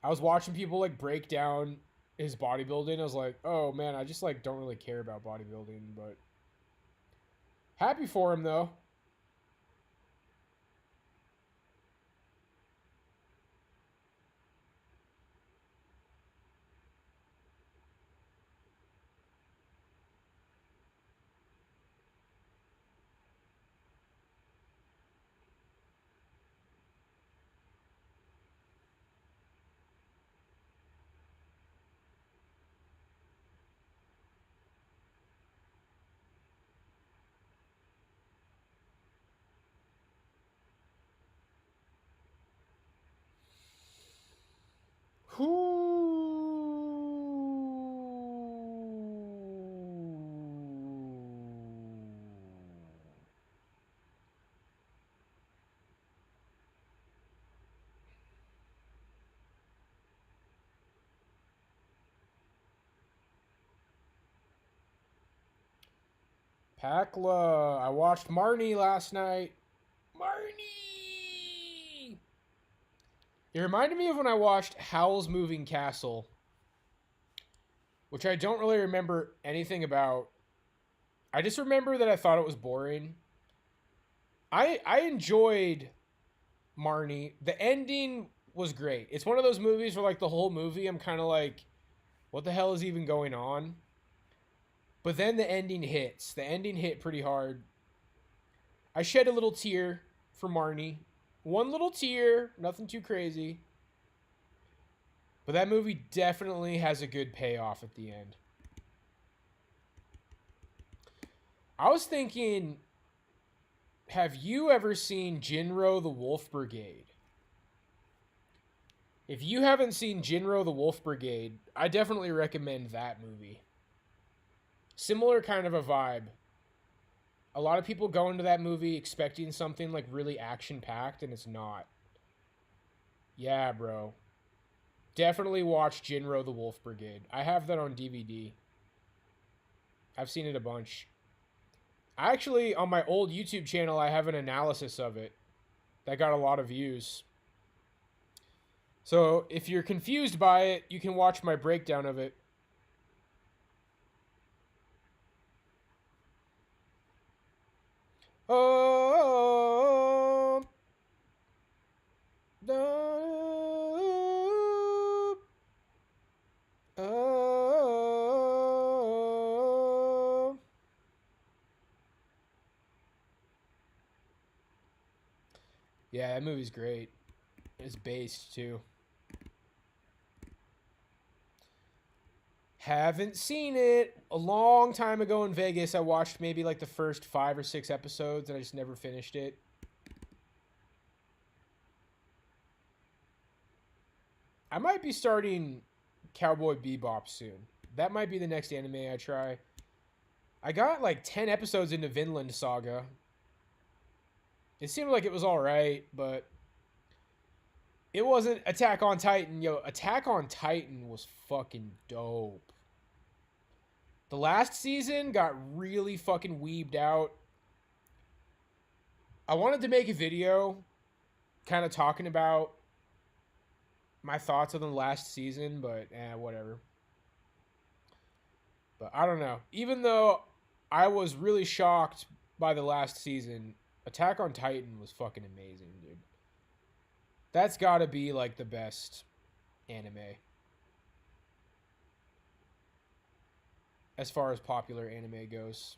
I was watching people like break down his bodybuilding. I was like, oh man, I just like don't really care about bodybuilding, but happy for him though. Pakla. I watched Marnie last night. Marnie! It reminded me of when I watched Howl's Moving Castle. which I don't really remember anything about. I just remember that I thought it was boring. I enjoyed Marnie. The ending was great. It's one of those movies where like the whole movie I'm kind of like, what the hell is even going on? But then the ending hits. The ending hit pretty hard. I shed a little tear for Marnie. One little tear, nothing too crazy. But that movie definitely has a good payoff at the end. I was thinking, have you ever seen Jinro the Wolf Brigade? If you haven't seen Jinro the Wolf Brigade, I definitely recommend that movie. Similar kind of a vibe. A lot of people go into that movie expecting something like really action packed, and it's not. Yeah, bro. Definitely watch Jinro the Wolf Brigade. I have that on DVD. I've seen it a bunch. Actually, on my old YouTube channel, I have an analysis of it that got a lot of views. So if you're confused by it, you can watch my breakdown of it. Oh, oh, oh. Yeah, that movie's great. It's based too. Haven't seen it. A long time ago in Vegas, I watched maybe like the first 5 or 6 episodes and I just never finished it. I might be starting Cowboy Bebop soon. That might be the next anime I try. I got like 10 episodes into Vinland Saga. It seemed like it was alright, but it wasn't Attack on Titan. Yo, Attack on Titan was fucking dope. The last season got really fucking weebed out. I wanted to make a video kind of talking about my thoughts on the last season, but whatever. But I don't know. Even though I was really shocked by the last season, Attack on Titan was fucking amazing, dude. That's gotta be like the best anime. As far as popular anime goes.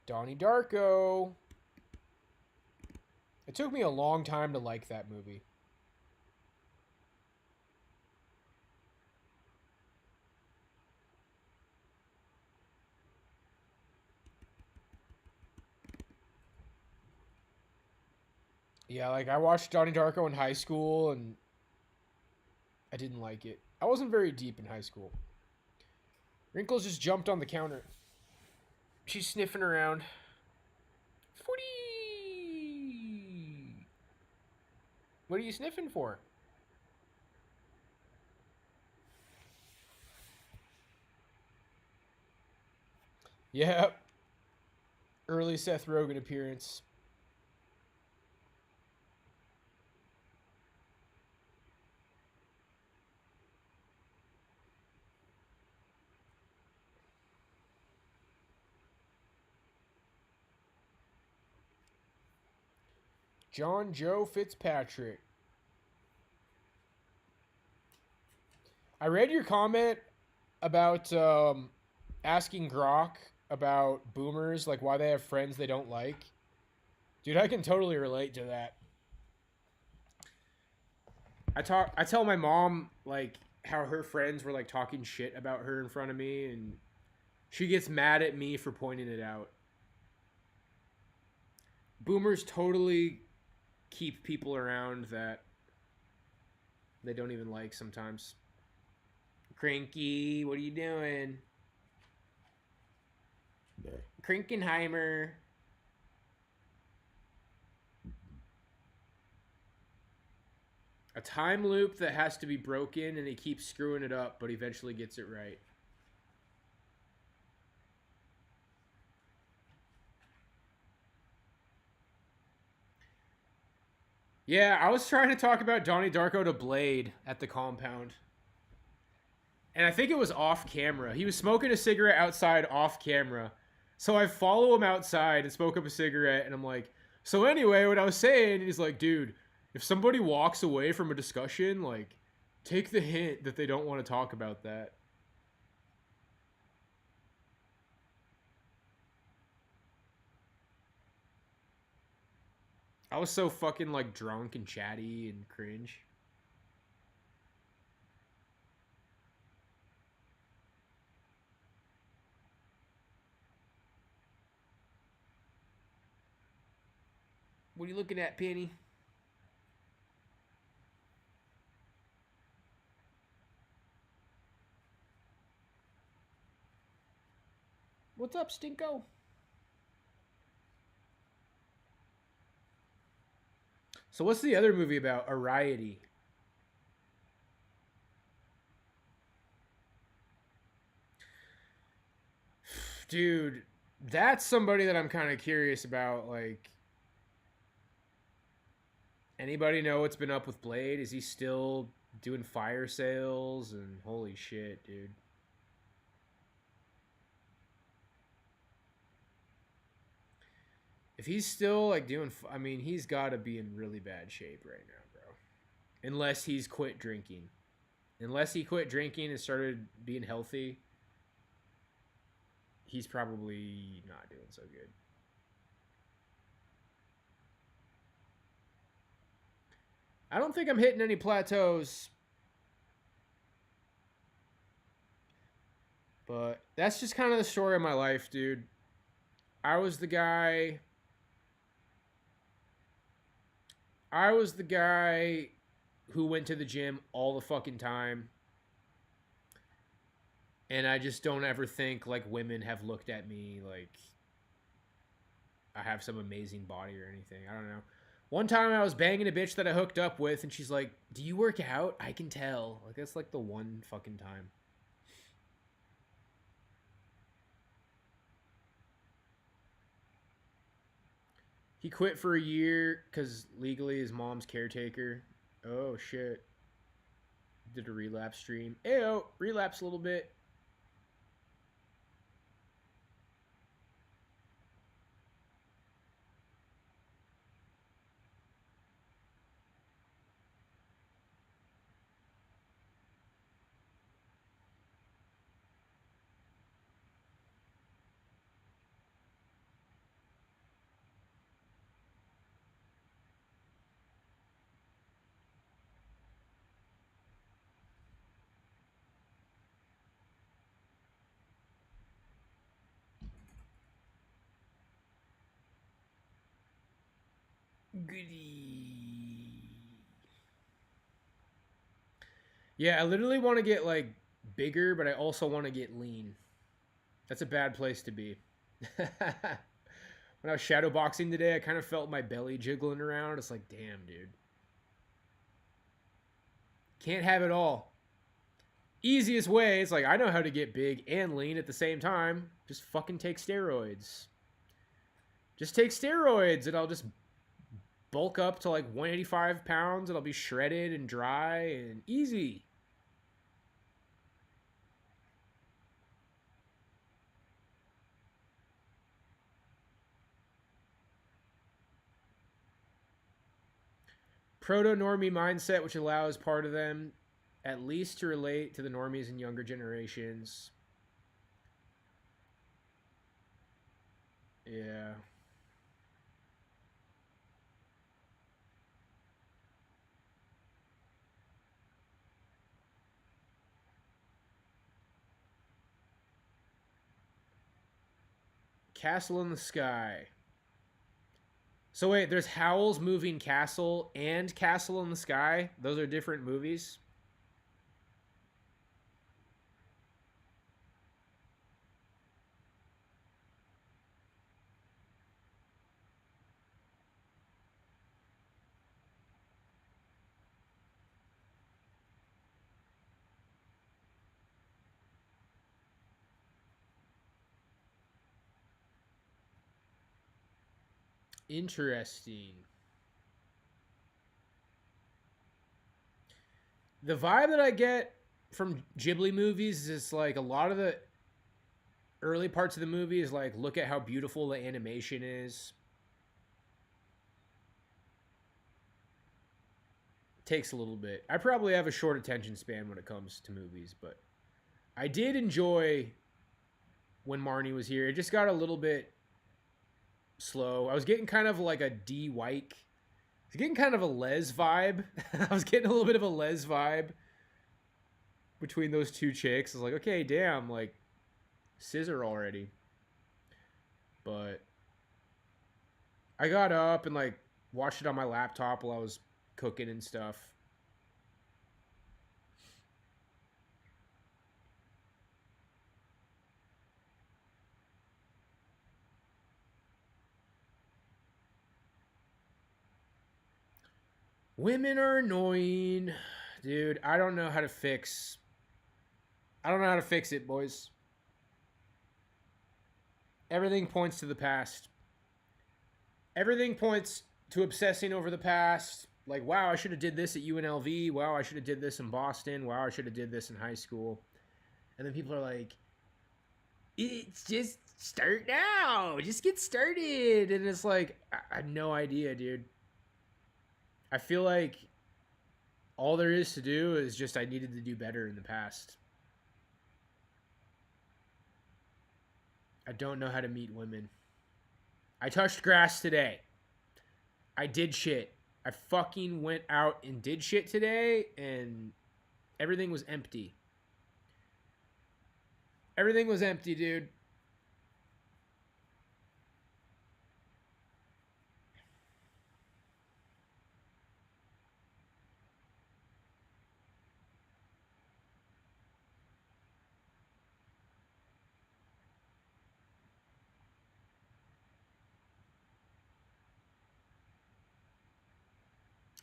Donnie Darko. It took me a long time to like that movie. Yeah, like I watched Donnie Darko in high school and I didn't like it. I wasn't very deep in high school. Wrinkles just jumped on the counter. She's sniffing around. 40. What are you sniffing for? Yep. Early Seth Rogen appearance. John Joe Fitzpatrick. I read your comment about asking Grok about boomers, like why they have friends they don't like. Dude, I can totally relate to that. I tell my mom like how her friends were like talking shit about her in front of me and she gets mad at me for pointing it out. Boomers totally keep people around that they don't even like sometimes. Cranky, what are you doing? Krinkenheimer. A time loop that has to be broken and he keeps screwing it up, but eventually gets it right. Yeah, I was trying to talk about Donnie Darko to Blade at the compound. And I think it was off camera. He was smoking a cigarette outside off camera. So I follow him outside and smoke up a cigarette, and I'm like, so anyway, what I was saying, he's like, dude, if somebody walks away from a discussion, like, take the hint that they don't want to talk about that. I was so fucking like drunk and chatty and cringe. What are you looking at, Penny? What's up, Stinko? So what's the other movie about? Ariety. Dude, that's somebody that I'm kind of curious about. Like, anybody know what's been up with Blade? Is he still doing fire sales? And holy shit, dude. If he's still like doing, I mean, he's got to be in really bad shape right now, bro. Unless he's quit drinking. Unless he quit drinking and started being healthy, he's probably not doing so good. I don't think I'm hitting any plateaus, but that's just kind of the story of my life, dude. I was the guy. I was the guy who went to the gym all the fucking time. And I just don't ever think like women have looked at me like I have some amazing body or anything. I don't know. One time I was banging a bitch that I hooked up with, and she's like, "Do you work out? I can tell." Like that's like the one fucking time. He quit for a year because legally his mom's caretaker. Oh shit! Did a relapse stream. Ayo, relapse a little bit. Goody. Yeah, I literally want to get like bigger, but I also want to get lean. That's a bad place to be. When I was shadowboxing today, I kind of felt my belly jiggling around. It's like, damn, dude. Can't have it all. Easiest way, it's like, I know how to get big and lean at the same time. Just fucking take steroids. Just take steroids and I'll just bulk up to like 185 pounds and I'll be shredded and dry and easy. Proto-normie mindset, which allows part of them at least to relate to the normies in younger generations. Yeah. Castle in the Sky. So wait, there's Howl's Moving Castle and Castle in the Sky. Those are different movies. Interesting. The vibe that I get from Ghibli movies is like a lot of the early parts of the movie is like, look at how beautiful the animation is. Takes a little bit. I probably have a short attention span when it comes to movies, but I did enjoy when Marnie was here. It just got a little bit slow. I was getting kind of like a D. Wyke. I was getting kind of a Les vibe. I was getting a little bit of a Les vibe between those two chicks. I was like, okay, damn, like, scissor already. But I got up and like watched it on my laptop while I was cooking and stuff. Women are annoying. Dude, I don't know how to fix. I don't know how to fix it, boys. Everything points to the past. Everything points to obsessing over the past. Like, wow, I should have did this at UNLV. Wow, I should have did this in Boston. Wow, I should have did this in high school. And then people are like, it's just start now. Just get started. And it's like, I had no idea, dude. I feel like all there is to do is just I needed to do better in the past. I don't know how to meet women. I touched grass today. I did shit. I fucking went out and did shit today, and everything was empty. Everything was empty, dude.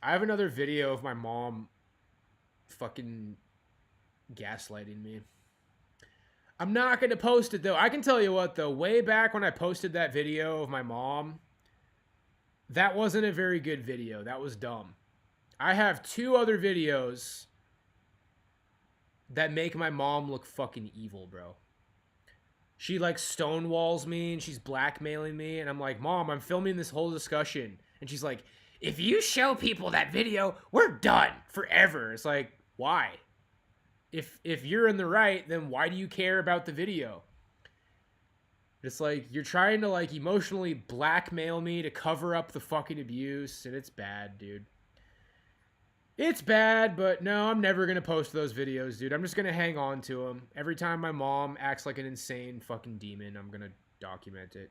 I have another video of my mom fucking gaslighting me. I'm not going to post it, though. I can tell you what, though. Way back when I posted that video of my mom, that wasn't a very good video. That was dumb. I have 2 other videos that make my mom look fucking evil, bro. She, like, stonewalls me, and she's blackmailing me, and I'm like, Mom, I'm filming this whole discussion. And she's like, if you show people that video, we're done forever. It's like, why? If you're in the right, then why do you care about the video? It's like, you're trying to, like, emotionally blackmail me to cover up the fucking abuse, and it's bad, dude. It's bad, but no, I'm never going to post those videos, dude. I'm just going to hang on to them. Every time my mom acts like an insane fucking demon, I'm going to document it.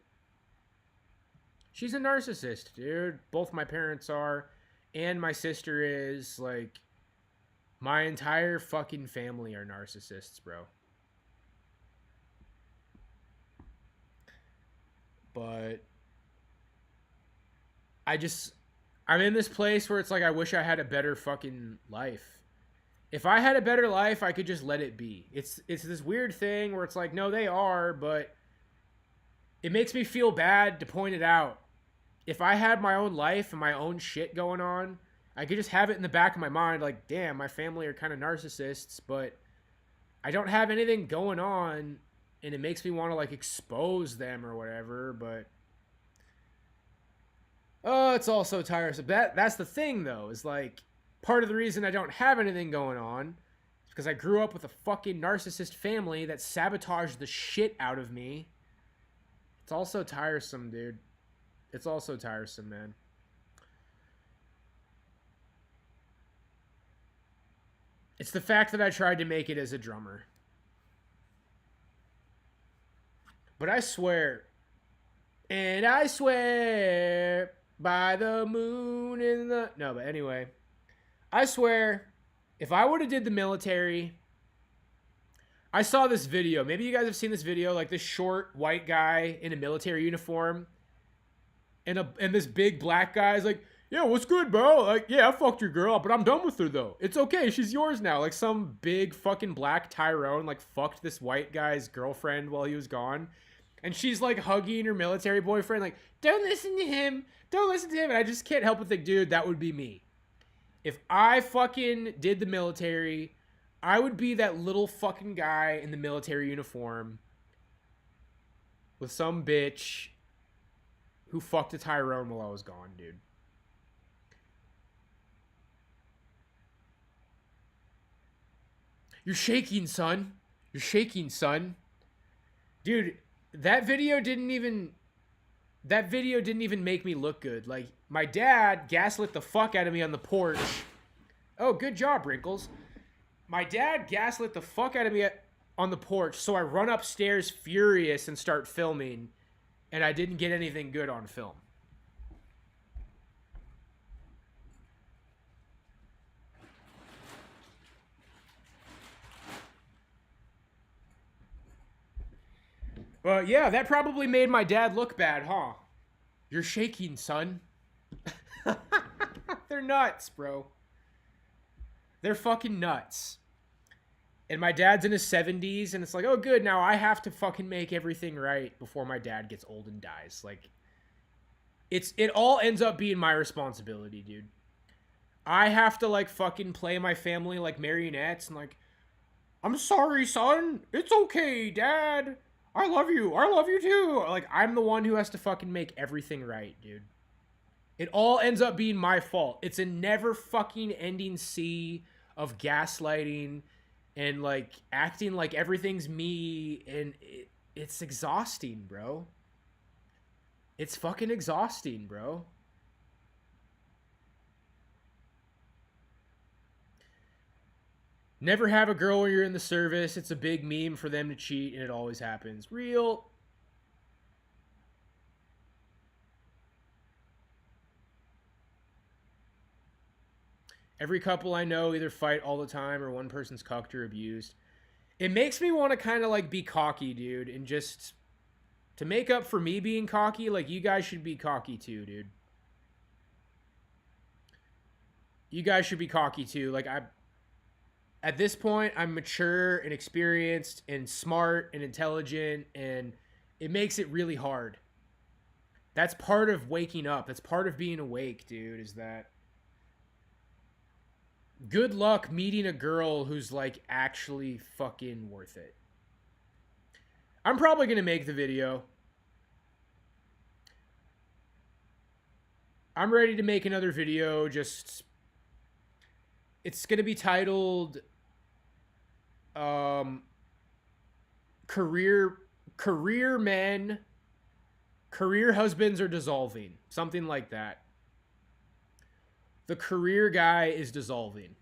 She's a narcissist, dude. Both my parents are, and my sister is. Like, my entire fucking family are narcissists, bro. But I'm in this place where it's like I wish I had a better fucking life. If I had a better life, I could just let it be. It's this weird thing where it's like, no, they are, but it makes me feel bad to point it out. If I had my own life and my own shit going on, I could just have it in the back of my mind, like, damn, my family are kind of narcissists, but I don't have anything going on, and it makes me want to, like, expose them or whatever, but oh, it's all so tiresome. That's the thing, though, is, like, part of the reason I don't have anything going on is because I grew up with a fucking narcissist family that sabotaged the shit out of me. It's all so tiresome, dude. It's all so tiresome, man. It's the fact that I tried to make it as a drummer. But I swear, and I swear by the moon and the... No, but anyway, I swear, if I would have did the military... I saw this video. Maybe you guys have seen this video, like this short white guy in a military uniform. And this big black guy is like, yeah, what's good, bro? Like, yeah, I fucked your girl, but I'm done with her, though. It's okay. She's yours now. Like, some big fucking black Tyrone, like, fucked this white guy's girlfriend while he was gone. And she's, like, hugging her military boyfriend, like, don't listen to him. Don't listen to him. And I just can't help but think, dude, that would be me. If I fucking did the military, I would be that little fucking guy in the military uniform with some bitch who fucked a Tyrone while I was gone, dude. You're shaking, son. You're shaking, son. Dude, that video didn't even make me look good. Like, my dad gaslit the fuck out of me on the porch. Oh, good job, Wrinkles. My dad gaslit the fuck out of me on the porch, so I run upstairs furious and start filming, and I didn't get anything good on film. But yeah, that probably made my dad look bad, huh? You're shaking, son. They're nuts, bro. They're fucking nuts. And my dad's in his 70s, and it's like, oh, good, now I have to fucking make everything right before my dad gets old and dies. Like, it all ends up being my responsibility, dude. I have to, like, fucking play my family like marionettes and, like, I'm sorry, son. It's okay, Dad. I love you. I love you too. Like, I'm the one who has to fucking make everything right, dude. It all ends up being my fault. It's a never fucking ending sea of gaslighting and, like, acting like everything's me. And it's exhausting, bro. It's fucking exhausting, bro. Never have a girl when you're in the service. It's a big meme for them to cheat, and it always happens. Real. Every couple I know either fight all the time or one person's cucked or abused. It makes me want to kind of, like, be cocky, dude, and just to make up for me being cocky, like, you guys should be cocky too, dude. You guys should be cocky too. Like, at this point, I'm mature and experienced and smart and intelligent, and it makes it really hard. That's part of waking up. That's part of being awake, dude, is that good luck meeting a girl who's, like, actually fucking worth it. I'm probably going to make the video. I'm ready to make another video. Just, it's going to be titled career men, career husbands are dissolving. Something like that. The career guy is dissolving.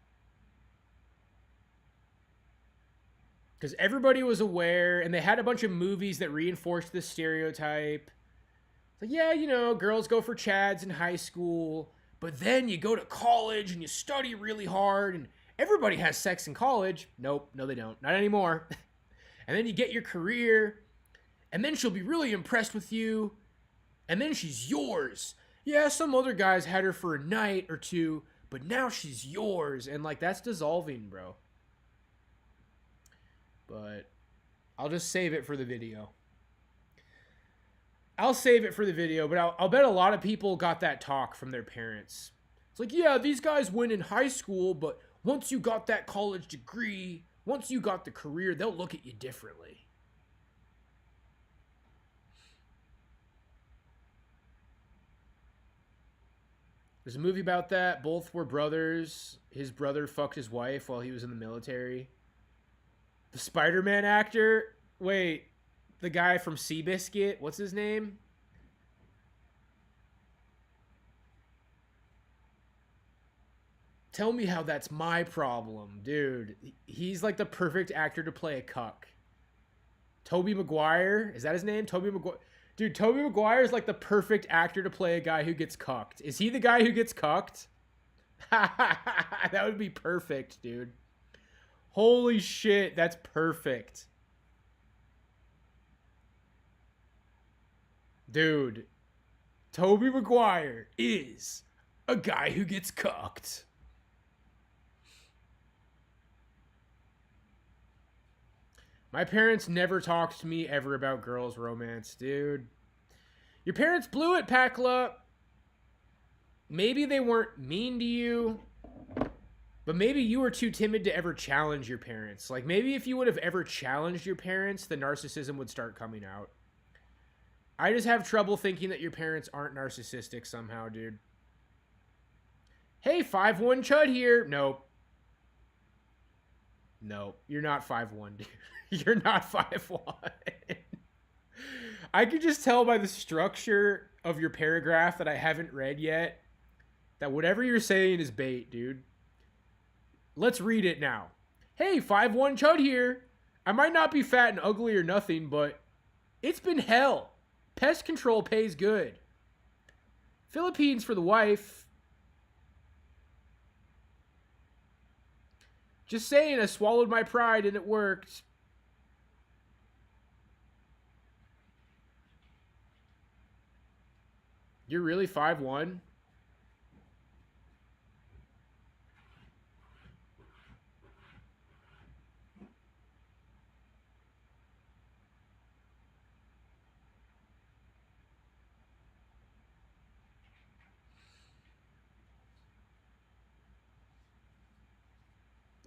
Because everybody was aware, and they had a bunch of movies that reinforced this stereotype. It's like, yeah, you know, girls go for chads in high school, but then you go to college and you study really hard, and everybody has sex in college. Nope, no they don't. Not anymore. And then you get your career, and then she'll be really impressed with you, and then she's yours. Yeah, some other guys had her for a night or two, but now she's yours. And, like, that's dissolving, bro. But I'll just save it for the video. I'll save it for the video, but I'll bet a lot of people got that talk from their parents. It's like, yeah, these guys win in high school, but once you got that college degree, once you got the career, they'll look at you differently. There's a movie about that. Both were brothers. His brother fucked his wife while he was in the military. The Spider-Man actor? Wait, the guy from Seabiscuit? What's his name? Tell me how that's my problem, dude. He's like the perfect actor to play a cuck. Tobey Maguire? Is that his name? Tobey Maguire? Dude, Tobey Maguire is like the perfect actor to play a guy who gets cucked. Is he the guy who gets cucked? That would be perfect, dude. Holy shit, that's perfect. Dude, Tobey Maguire is a guy who gets cucked. My parents never talked to me ever about girls' romance, dude. Your parents blew it, Pakla. Maybe they weren't mean to you. But maybe you were too timid to ever challenge your parents. Like, maybe if you would have ever challenged your parents, the narcissism would start coming out. I just have trouble thinking that your parents aren't narcissistic somehow, dude. Hey, 5'1" Chud here. Nope. Nope. You're not 5'1", dude. You're not 5'1". I could just tell by the structure of your paragraph that I haven't read yet that whatever you're saying is bait, dude. Let's read it now. Hey, 5'1" Chud here. I might not be fat and ugly or nothing, but it's been hell. Pest control pays good. Philippines for the wife. Just saying, I swallowed my pride and it worked. You're really 5'1"?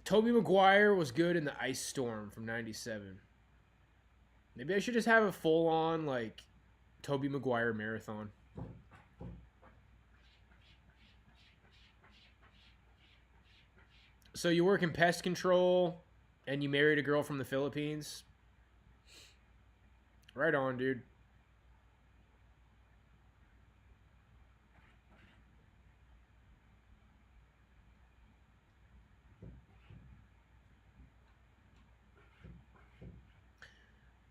Tobey Maguire was good in the Ice Storm from 97. Maybe I should just have a full-on, like, Tobey Maguire marathon. So you work in pest control and you married a girl from the Philippines? Right on, dude.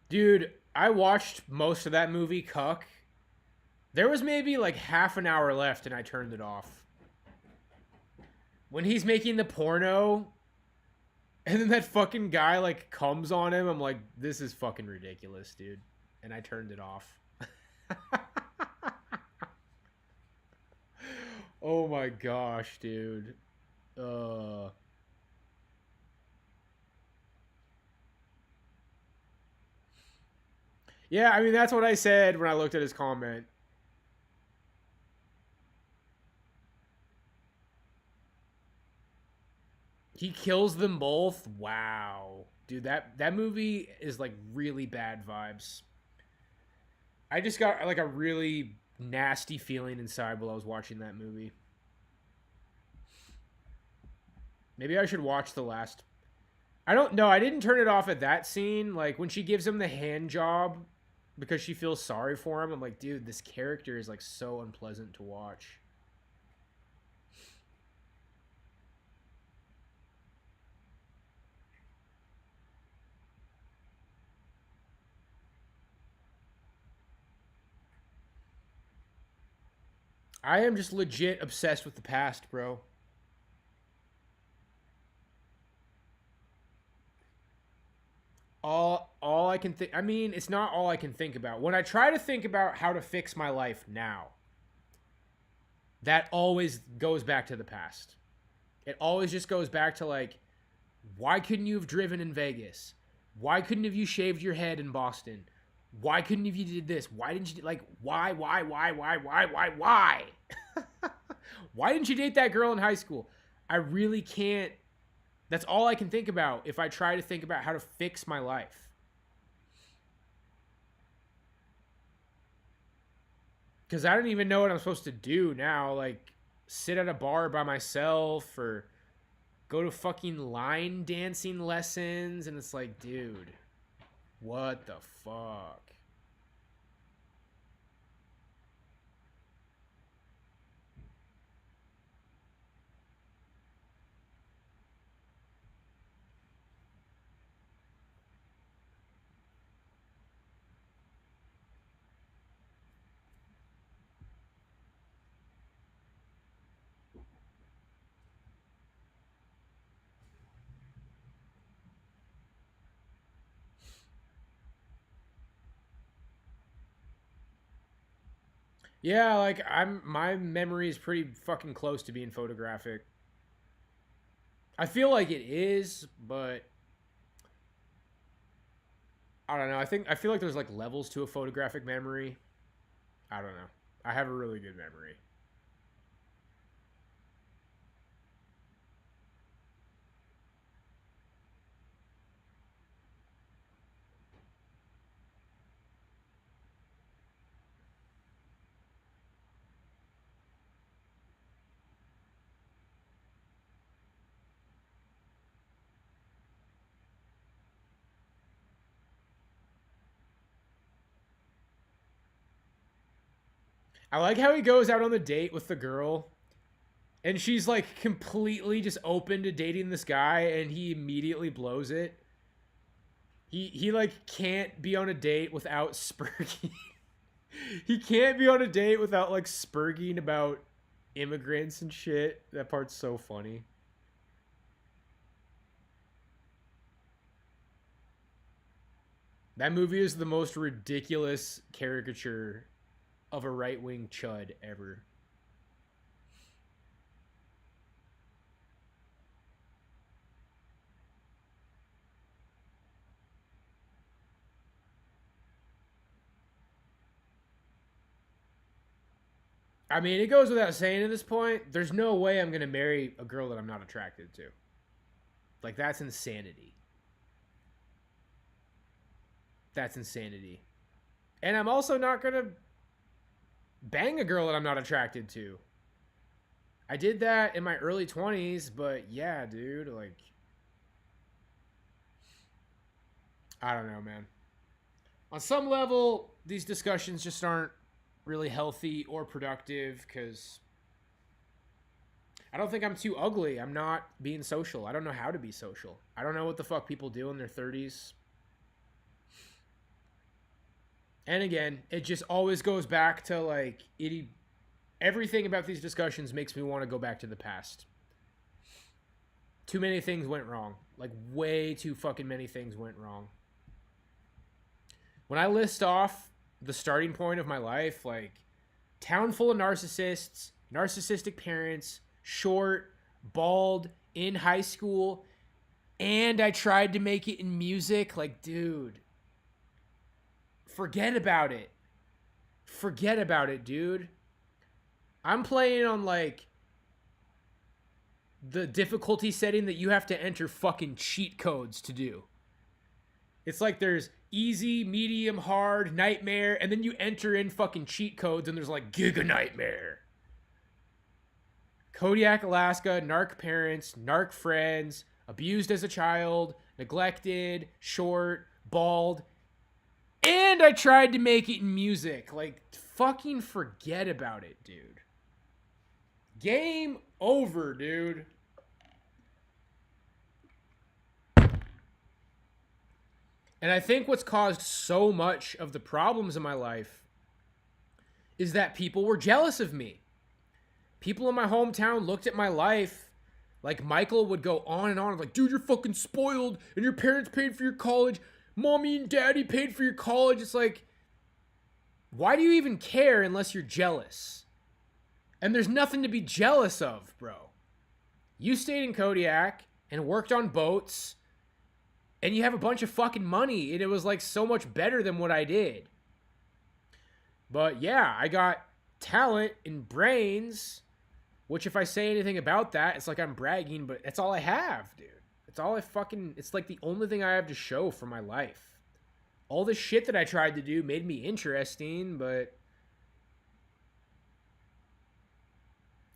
Dude, I watched most of that movie, Cuck. There was maybe like half an hour left and I turned it off. When he's making the porno and then that fucking guy like comes on him, I'm like, this is fucking ridiculous, dude. And I turned it off. Oh my gosh, dude. Yeah, I mean, that's what I said when I looked at his comment. He kills them both? Wow. Dude, that movie is like really bad vibes. I just got like a really nasty feeling inside while I was watching that movie. Maybe I should watch the last. I don't know. I didn't turn it off at that scene. Like when she gives him the hand job because she feels sorry for him. I'm like, dude, this character is like so unpleasant to watch. I am just legit obsessed with the past, bro. All I can think, I mean, it's not all I can think about. When I try to think about how to fix my life now, that always goes back to the past. It always just goes back to like, why couldn't you have driven in Vegas? Why couldn't have you shaved your head in Boston? Why couldn't have you did this? Why didn't you like why? Why didn't you date that girl in high school? I really can't. That's all I can think about if I try to think about how to fix my life. Because I don't even know what I'm supposed to do now. Like, sit at a bar by myself or go to fucking line dancing lessons. And it's like, dude, what the fuck? Yeah, like my memory is pretty fucking close to being photographic. I feel like it is, but I don't know. I feel like there's like levels to a photographic memory. I don't know. I have a really good memory. I like how he goes out on the date with the girl and she's like completely just open to dating this guy and he immediately blows it. He like can't be on a date without spurging. He can't be on a date without like spurging about immigrants and shit. That part's so funny. That movie is the most ridiculous caricature of a right-wing chud ever. I mean, it goes without saying at this point, there's no way I'm going to marry a girl that I'm not attracted to. Like, that's insanity. That's insanity. And I'm also not going to bang a girl that I'm not attracted to. I did that in my early 20s, but yeah, dude, like, I don't know, man. On some level, these discussions just aren't really healthy or productive because I don't think I'm too ugly. I'm not being social. I don't know how to be social. I don't know what the fuck people do in their 30s. And again, it just always goes back to like everything about these discussions makes me want to go back to the past. Too many things went wrong. Like way too fucking many things went wrong. When I list off the starting point of my life, like town full of narcissists, narcissistic parents, short, bald, in high school, and I tried to make it in music, like dude, forget about it. Forget about it, dude. I'm playing on like the difficulty setting that you have to enter fucking cheat codes to do. It's like there's easy, medium, hard, nightmare, and then you enter in fucking cheat codes and there's like Giga Nightmare. Kodiak, Alaska, narc parents, narc friends, abused as a child, neglected, short, bald, and I tried to make it in music. Like, fucking forget about it, dude. Game over, dude. And I think what's caused so much of the problems in my life is that people were jealous of me. People in my hometown looked at my life like Michael would go on and on like, dude, you're fucking spoiled and your parents paid for your college. Mommy and daddy paid for your college. It's like, why do you even care unless you're jealous? And there's nothing to be jealous of, bro. You stayed in Kodiak and worked on boats and you have a bunch of fucking money and it was like so much better than what I did. But yeah, I got talent and brains, which if I say anything about that, it's like I'm bragging, but that's all I have, dude. It's all I fucking, it's like the only thing I have to show for my life. All the shit that I tried to do made me interesting, but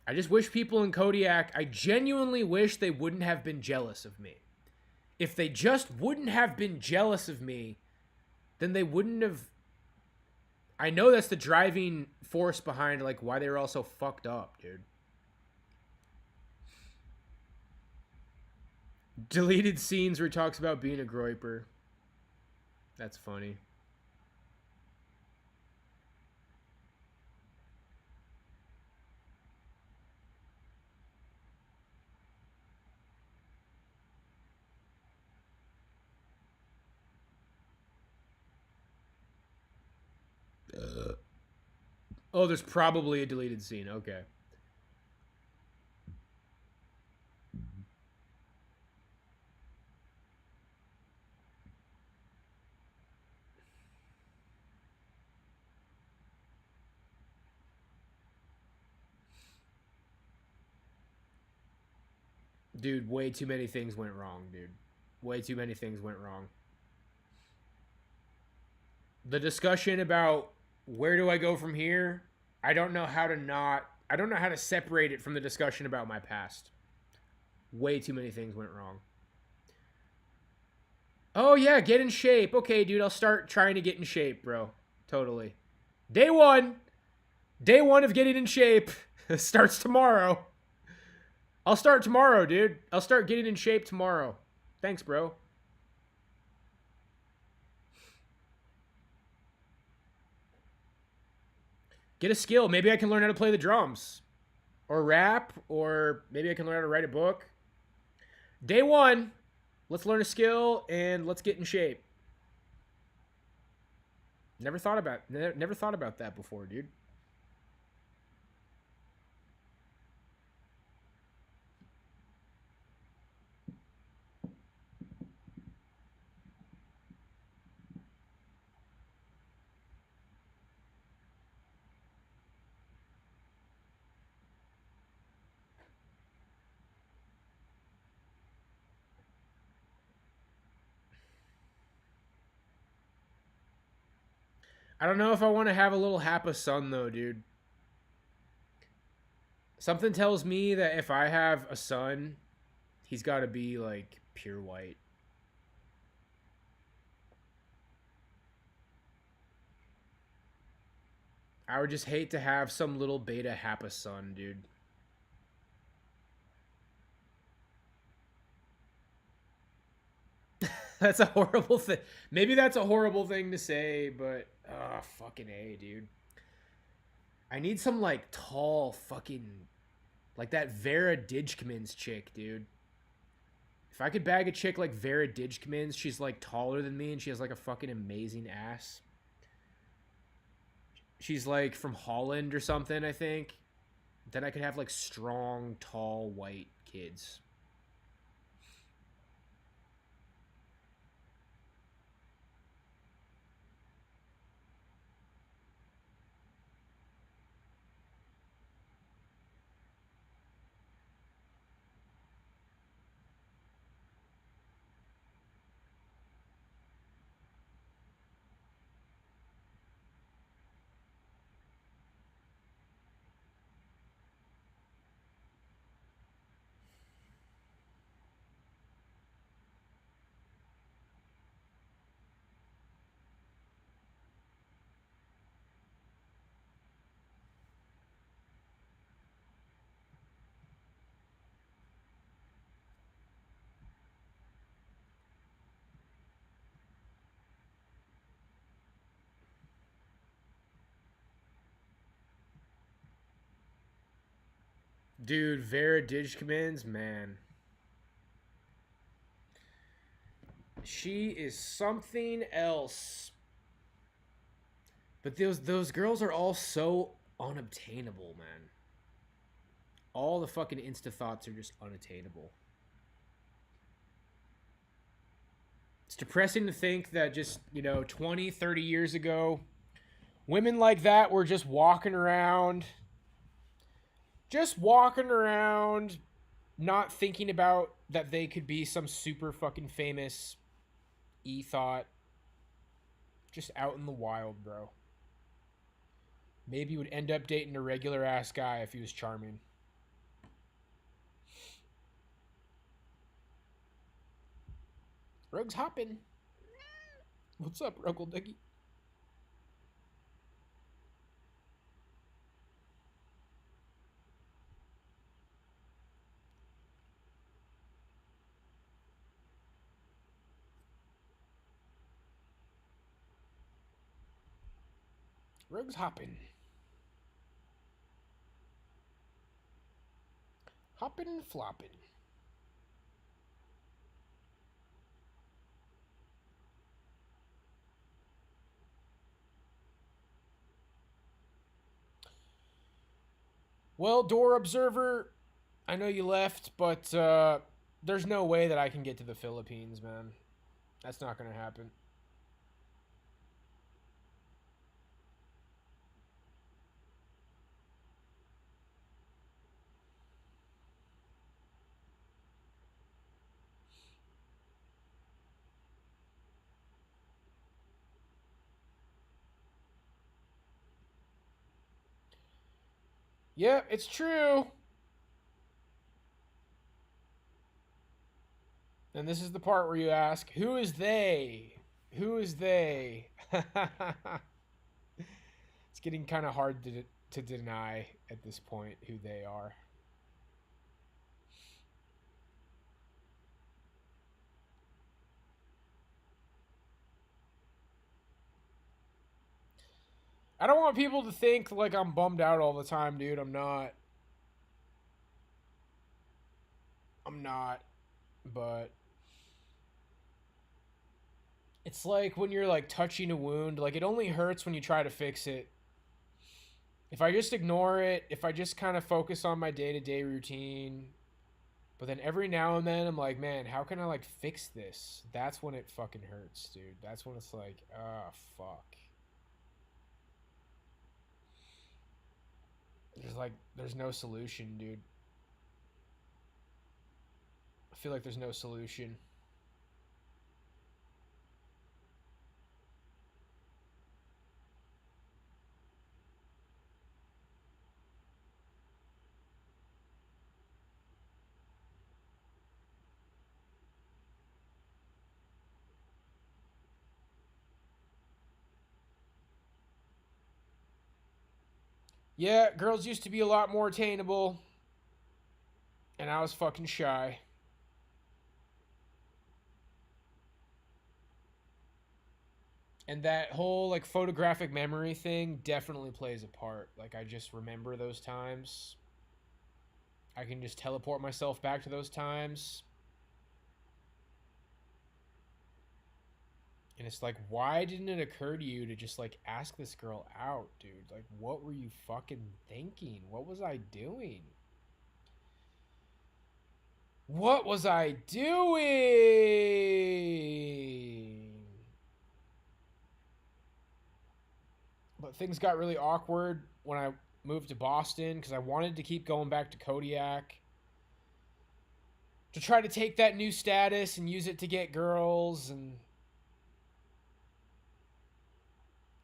I just wish people in Kodiak, I genuinely wish they wouldn't have been jealous of me. If they just wouldn't have been jealous of me, then they wouldn't have. I know that's the driving force behind like why they were all so fucked up, dude. Deleted scenes where he talks about being a groiper. That's funny. Oh, there's probably a deleted scene. Okay. Dude, way too many things went wrong, dude. Way too many things went wrong. The discussion about where do I go from here, I don't know how to separate it from the discussion about my past. Way too many things went wrong. Oh yeah, get in shape. Okay, dude, I'll start trying to get in shape, bro. Totally. Day one. Day one of getting in shape starts tomorrow. I'll start tomorrow, dude. I'll start getting in shape tomorrow. Thanks, bro. Get a skill. Maybe I can learn how to play the drums or rap, or maybe I can learn how to write a book. Day one, let's learn a skill and let's get in shape. Never thought about that before, dude. I don't know if I want to have a little Happa son though, dude. Something tells me that if I have a son, he's got to be like pure white. I would just hate to have some little beta Happa son, dude. That's a horrible thing. Maybe that's a horrible thing to say, but fucking A, dude. I need some like tall fucking like that Vera Dijkman's chick, dude. If I could bag a chick like Vera Dijkman's, she's like taller than me and she has like a fucking amazing ass. She's like from Holland or something, I think. Then I could have like strong, tall, white kids. Dude, Vera Dijkman's, man. She is something else. But those girls are all so unobtainable, man. All the fucking insta thoughts are just unattainable. It's depressing to think that just, 20, 30 years ago, women like that were just walking around, not thinking about that they could be some super fucking famous e-thought. Just out in the wild, bro. Maybe he would end up dating a regular ass guy if he was charming. Rug's hopping. What's up, Ruckle Ducky? Rug's hopping. Hopping and flopping. Well, Door Observer, I know you left, but there's no way that I can get to the Philippines, man. That's not going to happen. Yeah, it's true. And this is the part where you ask, who is they? Who is they? It's getting kind of hard to deny at this point who they are. I don't want people to think like I'm bummed out all the time, dude. I'm not. I'm not. But it's like when you're like touching a wound, like it only hurts when you try to fix it. If I just ignore it, if I just kind of focus on my day-to-day routine, but then every now and then I'm like, man, how can I like fix this? That's when it fucking hurts, dude. That's when it's like, ah, fuck. There's no solution, dude. I feel like there's no solution. Yeah, girls used to be a lot more attainable, and I was fucking shy. And that whole like photographic memory thing definitely plays a part. Like I just remember those times. I can just teleport myself back to those times. And it's like, why didn't it occur to you to just like ask this girl out, dude? Like, what were you fucking thinking? What was I doing? What was I doing? But things got really awkward when I moved to Boston because I wanted to keep going back to Kodiak to try to take that new status and use it to get girls. And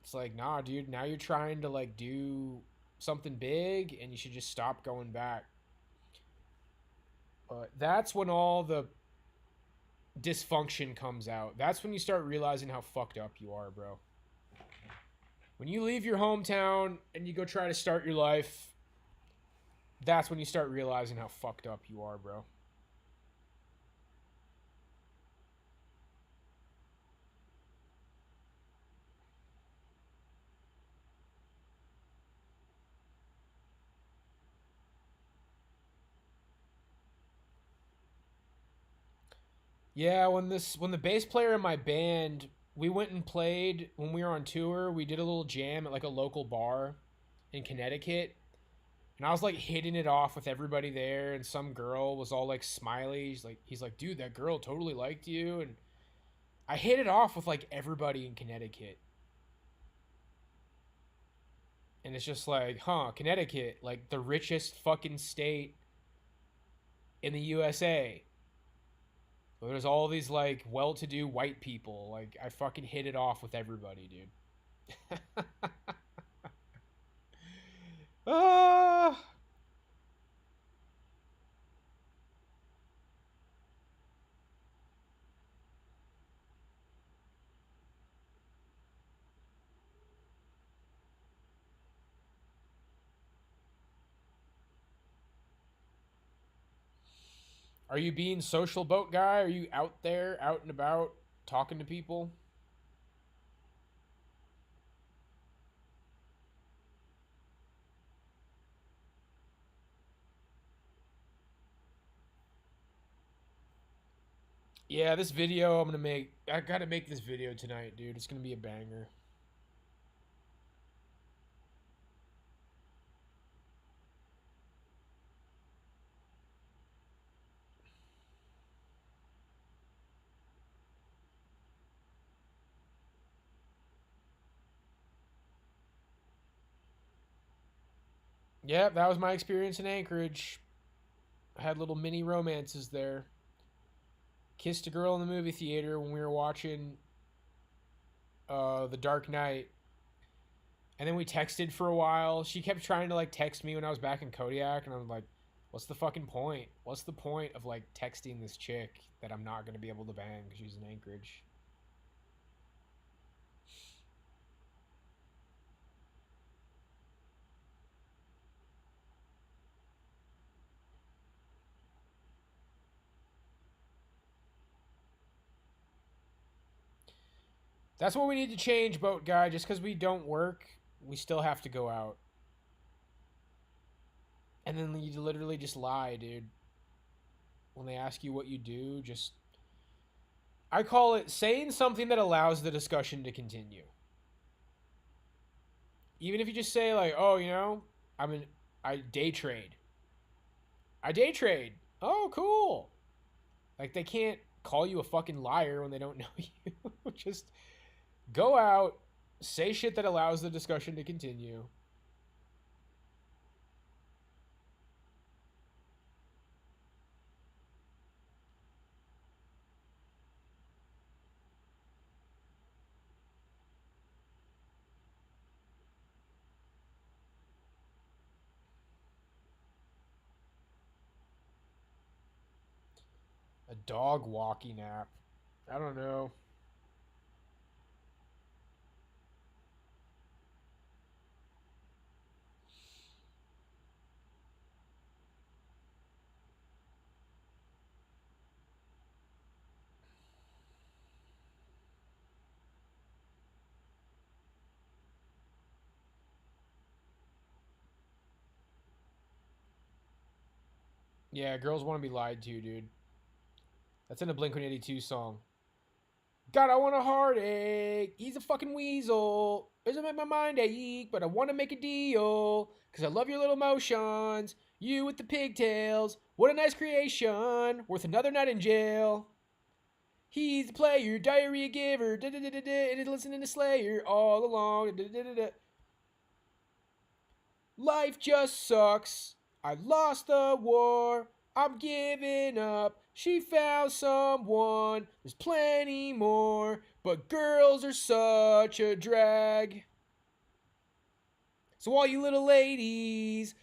it's like, nah, dude, now you're trying to like do something big and you should just stop going back. But that's when all the dysfunction comes out. That's when you start realizing how fucked up you are, bro. When you leave your hometown and you go try to start your life, that's when you start realizing how fucked up you are, bro. Yeah, when the bass player in my band, we went and played when we were on tour, we did a little jam at like a local bar in Connecticut. And I was like hitting it off with everybody there, and some girl was all like smiley. He's like, dude, that girl totally liked you. And I hit it off with like everybody in Connecticut. And it's just like, huh, Connecticut, like the richest fucking state in the USA. But there's all these like well-to-do white people. Like I fucking hit it off with everybody, dude. Ah, are you being social boat guy? Are you out there, out and about, talking to people? Yeah, this video I'm gonna make. I gotta make this video tonight, dude. It's gonna be a banger. Yeah, that was my experience in Anchorage. I had little mini romances there. Kissed a girl in the movie theater when we were watching The Dark Knight. And then we texted for a while. She kept trying to like text me when I was back in Kodiak, and I was like, "What's the fucking point? What's the point of like texting this chick that I'm not gonna be able to bang because she's in Anchorage?" That's what we need to change, boat guy. Just because we don't work, we still have to go out. And then you literally just lie, dude. When they ask you what you do, just I call it saying something that allows the discussion to continue. Even if you just say like, "Oh, I'm an I day trade. I day trade. Oh, cool." Like they can't call you a fucking liar when they don't know you. Just go out, say shit that allows the discussion to continue. A dog walking app. I don't know. Yeah, girls want to be lied to, dude. That's in a Blink 182 song. God, I want a heartache. He's a fucking weasel. Doesn't make my mind ache, but I want to make a deal. Because I love your little motions. You with the pigtails. What a nice creation. Worth another night in jail. He's a player, diarrhea giver. And is listening to Slayer all along. Life just sucks. I lost the war. I'm giving up. She found someone. There's plenty more. But girls are such a drag. So, all you little ladies,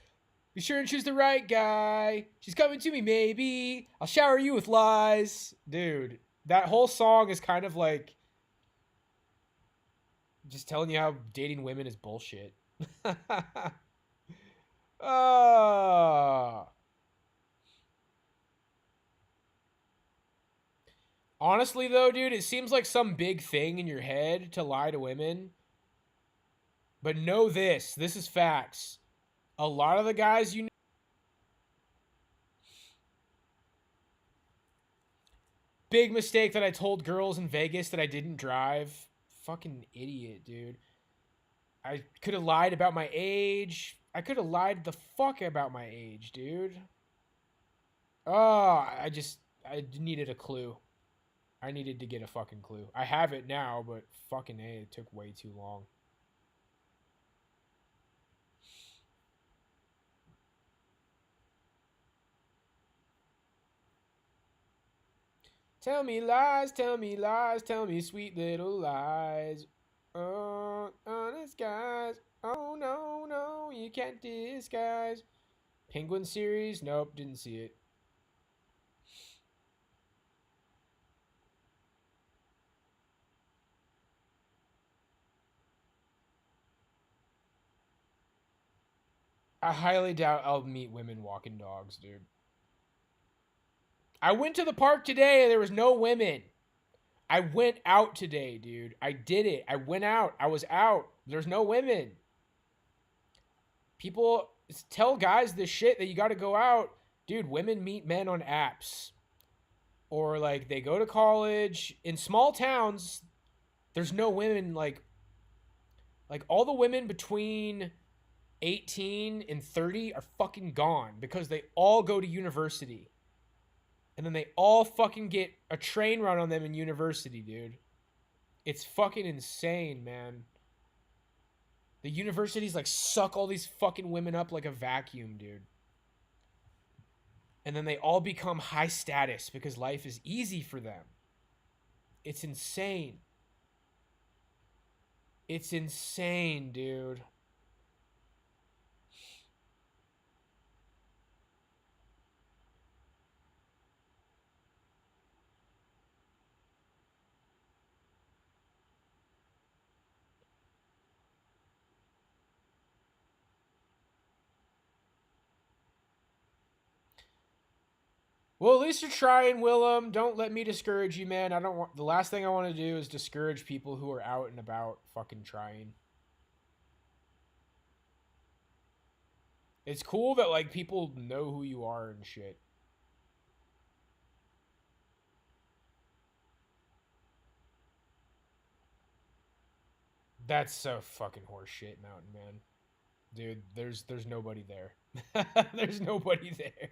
be sure and choose the right guy. She's coming to me, maybe. I'll shower you with lies. Dude, that whole song is kind of like just telling you how dating women is bullshit. uh, Honestly, though, dude, it seems like some big thing in your head to lie to women. But know this. This is facts. A lot of the guys you know. Big mistake that I told girls in Vegas that I didn't drive. Fucking idiot, dude. I could have lied about my age. I could have lied the fuck about my age, dude. Oh, I needed a clue. I needed to get a fucking clue. I have it now, but fucking A, it took way too long. Tell me lies, tell me lies, tell me sweet little lies. Oh, honest guys. Oh, no, no, you can't disguise. Penguin series? Nope, didn't see it. I highly doubt I'll meet women walking dogs, dude. I went to the park today and there was no women. I went out today, dude. I did it. I went out. I was out. There's no women. People tell guys this shit that you got to go out. Dude, women meet men on apps. Or like they go to college in small towns. There's no women like all the women between 18 and 30 are fucking gone because they all go to university. And then they all fucking get a train run on them in university, dude. It's fucking insane, man. The universities like suck all these fucking women up like a vacuum, dude. And then they all become high status because life is easy for them. It's insane. It's insane, dude. Well, at least you're trying, Willem. Don't let me discourage you, man. I don't want the last thing I want to do is discourage people who are out and about fucking trying. It's cool that like people know who you are and shit. That's so fucking horseshit, Mountain Man. Dude, there's nobody there. There's nobody there.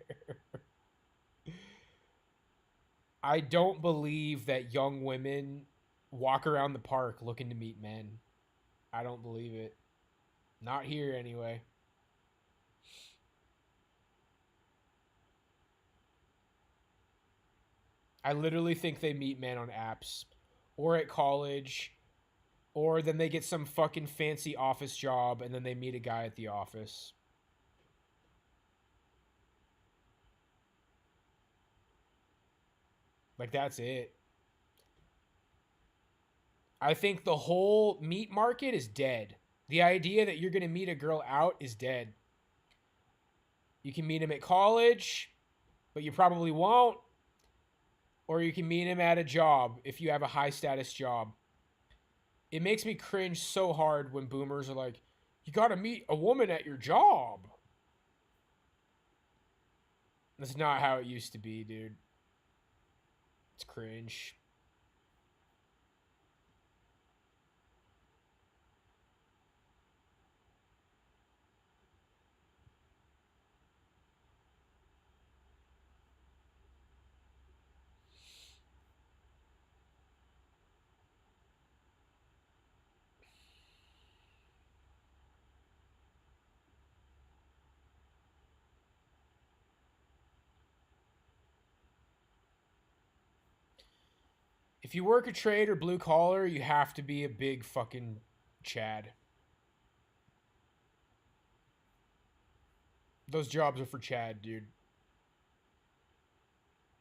I don't believe that young women walk around the park looking to meet men. I don't believe it. Not here anyway. I literally think they meet men on apps or at college or then they get some fucking fancy office job and then they meet a guy at the office. Like that's it. I think the whole meat market is dead. The idea that you're going to meet a girl out is dead. You can meet him at college, but you probably won't. Or you can meet him at a job if you have a high status job. It makes me cringe so hard when boomers are like, you got to meet a woman at your job. That's not how it used to be, dude. It's cringe. If you work a trade or blue collar, you have to be a big fucking Chad. Those jobs are for Chad, dude.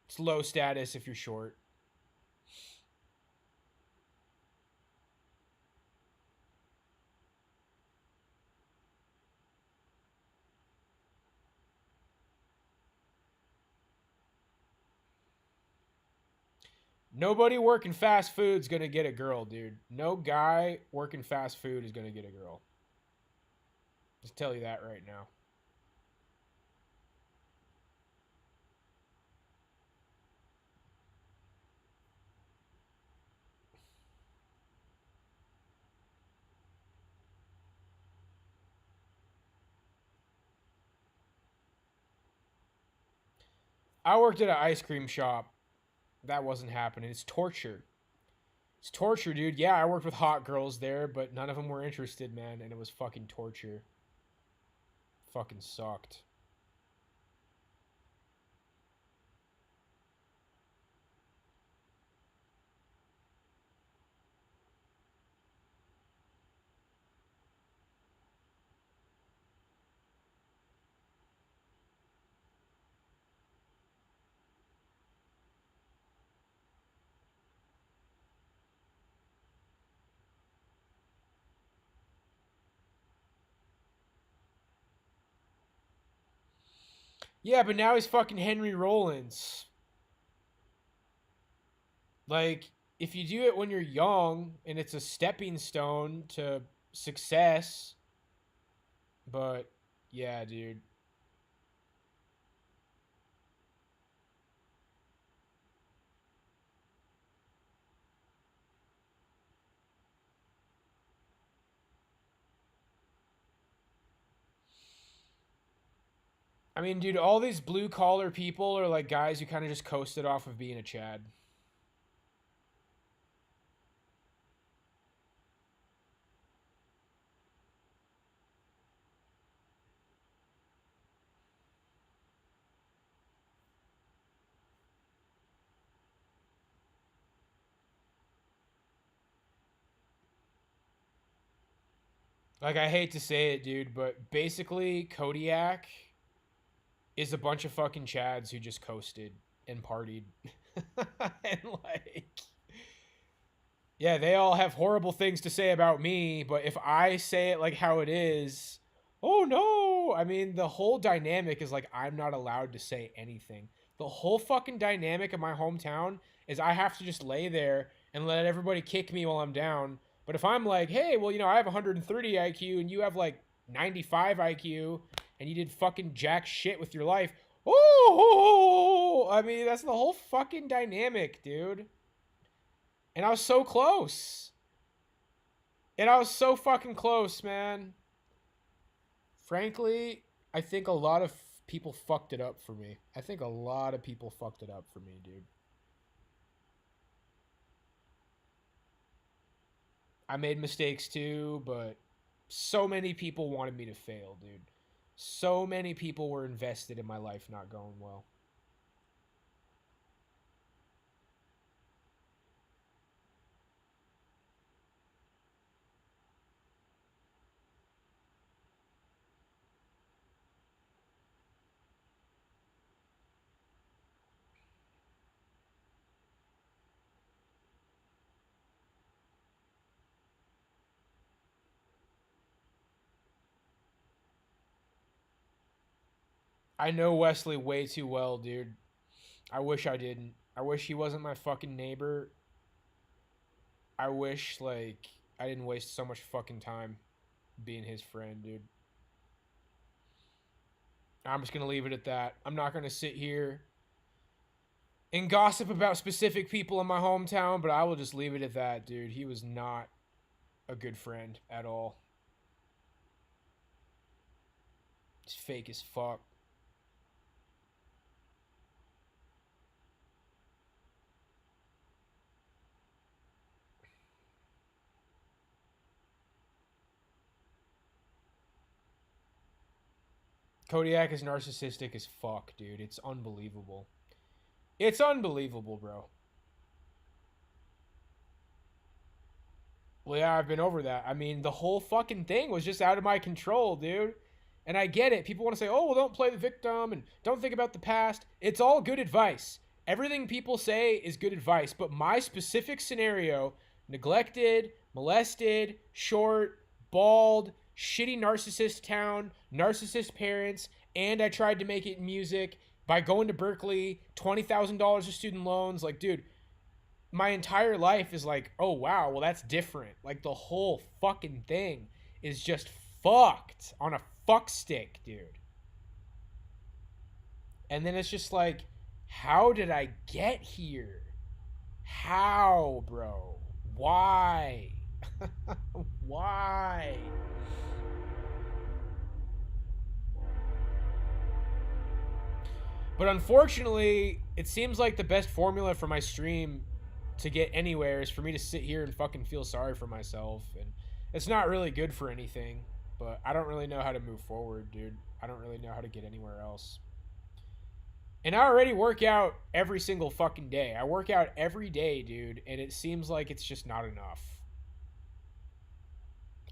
It's low status if you're short. Nobody working fast food's gonna get a girl, dude. No guy working fast food is gonna get a girl. Just tell you that right now. I worked at an ice cream shop. That wasn't happening. It's torture. It's torture, dude. Yeah, I worked with hot girls there, but none of them were interested, man, and it was fucking torture. Fucking sucked. Yeah, but now he's fucking Henry Rollins. Like, if you do it when you're young and it's a stepping stone to success, but yeah, dude. I mean, dude, all these blue collar people are like guys who kind of just coasted off of being a Chad. Like, I hate to say it, dude, but basically, Kodiak is a bunch of fucking Chads who just coasted and partied. And, like, yeah, they all have horrible things to say about me, but if I say it like how it is, oh no! I mean, the whole dynamic is like I'm not allowed to say anything. The whole fucking dynamic of my hometown is I have to just lay there and let everybody kick me while I'm down. But if I'm like, hey, well, I have 130 IQ and you have like 95 IQ and you did fucking jack shit with your life, oh, I mean, that's the whole fucking dynamic, dude. And I was so close. And I was so fucking close, man. Frankly, I think a lot of people fucked it up for me. I think a lot of people fucked it up for me, dude. I made mistakes too, but so many people wanted me to fail, dude. So many people were invested in my life not going well. I know Wesley way too well, dude. I wish I didn't. I wish he wasn't my fucking neighbor. I wish, like, I didn't waste so much fucking time being his friend, dude. I'm just gonna leave it at that. I'm not gonna sit here and gossip about specific people in my hometown, but I will just leave it at that, dude. He was not a good friend at all. He's fake as fuck. Kodiak is narcissistic as fuck, dude. It's unbelievable. It's unbelievable, bro. Well, yeah, I've been over that. I mean, the whole fucking thing was just out of my control, dude. And I get it. People want to say, oh, well, don't play the victim and don't think about the past. It's all good advice. Everything people say is good advice. But my specific scenario, neglected, molested, short, bald, shitty narcissist town, narcissist parents, and I tried to make it in music by going to Berkeley, $20,000 of student loans. Like, dude, my entire life is like, oh wow, well that's different. Like the whole fucking thing is just fucked on a fuck stick, dude. And then it's just like, how did I get here? How, bro? Why? Why? But unfortunately, it seems like the best formula for my stream to get anywhere is for me to sit here and fucking feel sorry for myself. And it's not really good for anything. But I don't really know how to move forward, dude. I don't really know how to get anywhere else. And I already work out every single fucking day. I work out every day, dude. And it seems like it's just not enough.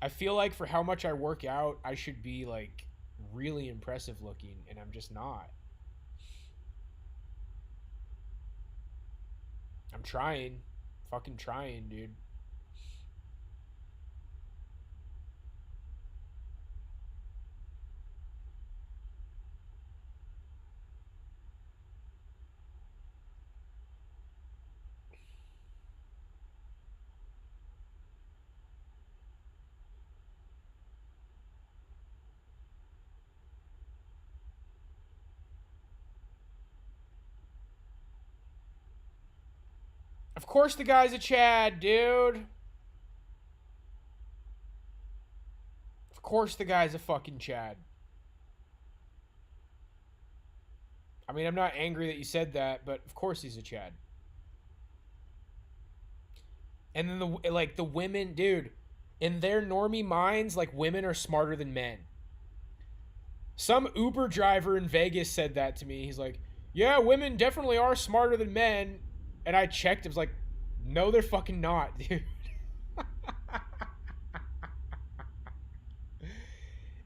I feel like for how much I work out, I should be like really impressive looking. And I'm just not. I'm trying. Fucking trying, dude. Of course the guy's a Chad, dude. Of course the guy's a fucking Chad. I mean, I'm not angry that you said that, but of course he's a Chad. And then the women, dude, in their normie minds, like women are smarter than men. Some Uber driver in Vegas said that to me. He's like, "Yeah, women definitely are smarter than men." And I checked. I was like, "No, they're fucking not, dude."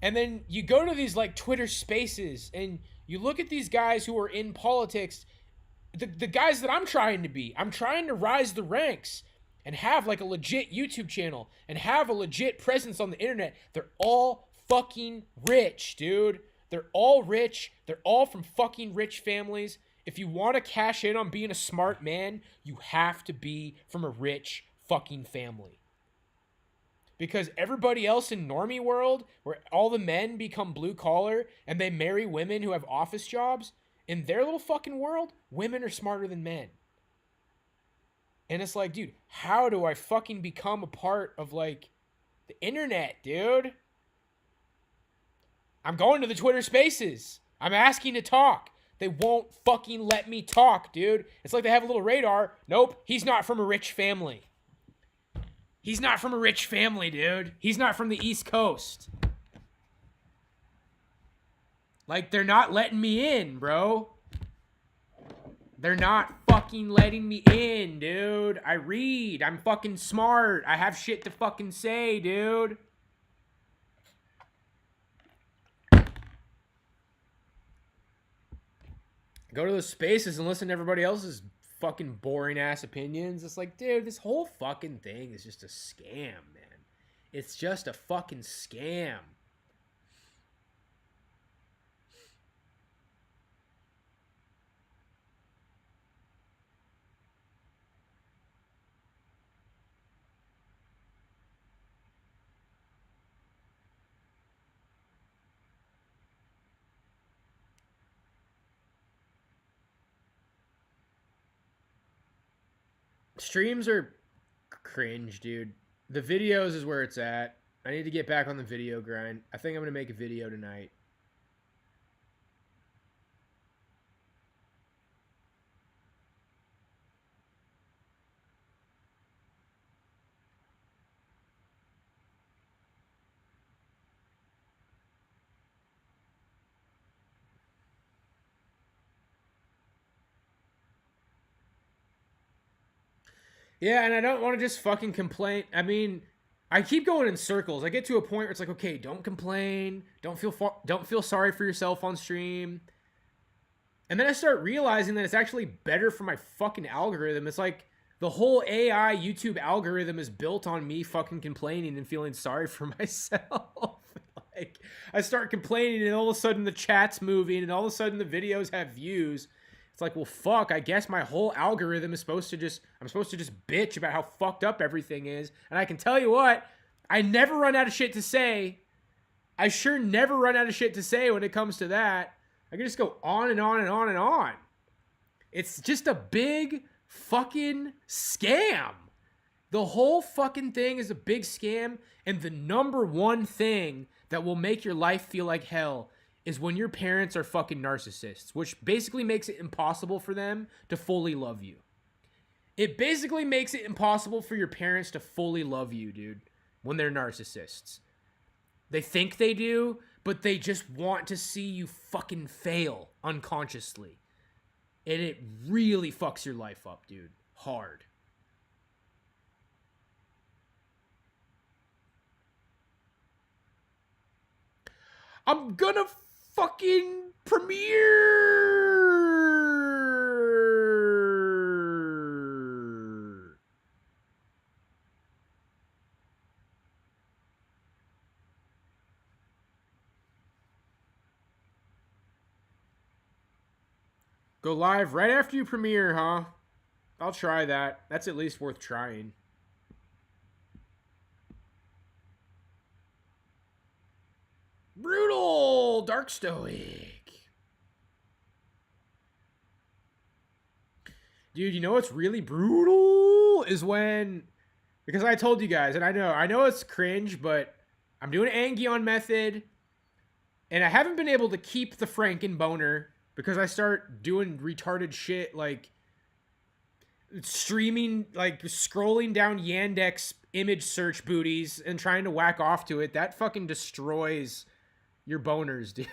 And then you go to these like Twitter spaces and you look at these guys who are in politics, the guys that I'm trying to be. I'm trying to rise the ranks and have like a legit YouTube channel and have a legit presence on the internet. They're all fucking rich, dude. They're all rich. They're all from fucking rich families. if you want to cash in on being a smart man, you have to be from a rich fucking family. Because everybody else in normie world, where all the men become blue collar and they marry women who have office jobs, in their little fucking world, women are smarter than men. And it's like, dude, how do I fucking become a part of like the internet, dude? I'm going to the Twitter Spaces. I'm asking to talk. They won't fucking let me talk, dude. It's like they have a little radar. Nope, he's not from a rich family. He's not from a rich family, dude. He's not from the East Coast. Like, they're not letting me in, bro. They're not fucking letting me in, dude. I read. I'm fucking smart. I have shit to fucking say, dude. Go to those spaces and listen to everybody else's fucking boring ass opinions. It's like, dude, this whole fucking thing is just a scam, man. It's just a fucking scam. Streams are cringe, dude. The videos is where it's at. I need to get back on the video grind. I think I'm going to make a video tonight. Yeah, and I don't want to just fucking complain. I mean, I keep going in circles. I get to a point where it's like, okay, don't complain. Don't feel sorry for yourself on stream. And then I start realizing that it's actually better for my fucking algorithm. It's like the whole AI YouTube algorithm is built on me fucking complaining and feeling sorry for myself. Like, I start complaining and all of a sudden the chat's moving and all of a sudden the videos have views. It's like, well, fuck, I guess my whole algorithm is supposed to just, I'm supposed to just bitch about how fucked up everything is. And I can tell you what, I never run out of shit to say. I sure never run out of shit to say when it comes to that. I can just go on and on and on and on. It's just a big fucking scam. The whole fucking thing is a big scam. And the number one thing that will make your life feel like hell is when your parents are fucking narcissists, which basically makes it impossible for them to fully love you. It basically makes it impossible for your parents to fully love you, dude, when they're narcissists. They think they do, but they just want to see you fucking fail unconsciously. And it really fucks your life up, dude. Hard. I'm gonna fucking premiere. Go live right after you premiere, huh? I'll try that. That's at least worth trying. Brutal! Dark Stoic. Dude, you know what's really brutal is when, because I told you guys, and I know it's cringe, but I'm doing Angion method, and I haven't been able to keep the Frankenboner because I start doing retarded shit like streaming, like scrolling down Yandex image search booties and trying to whack off to it. That fucking destroys your boners, dude.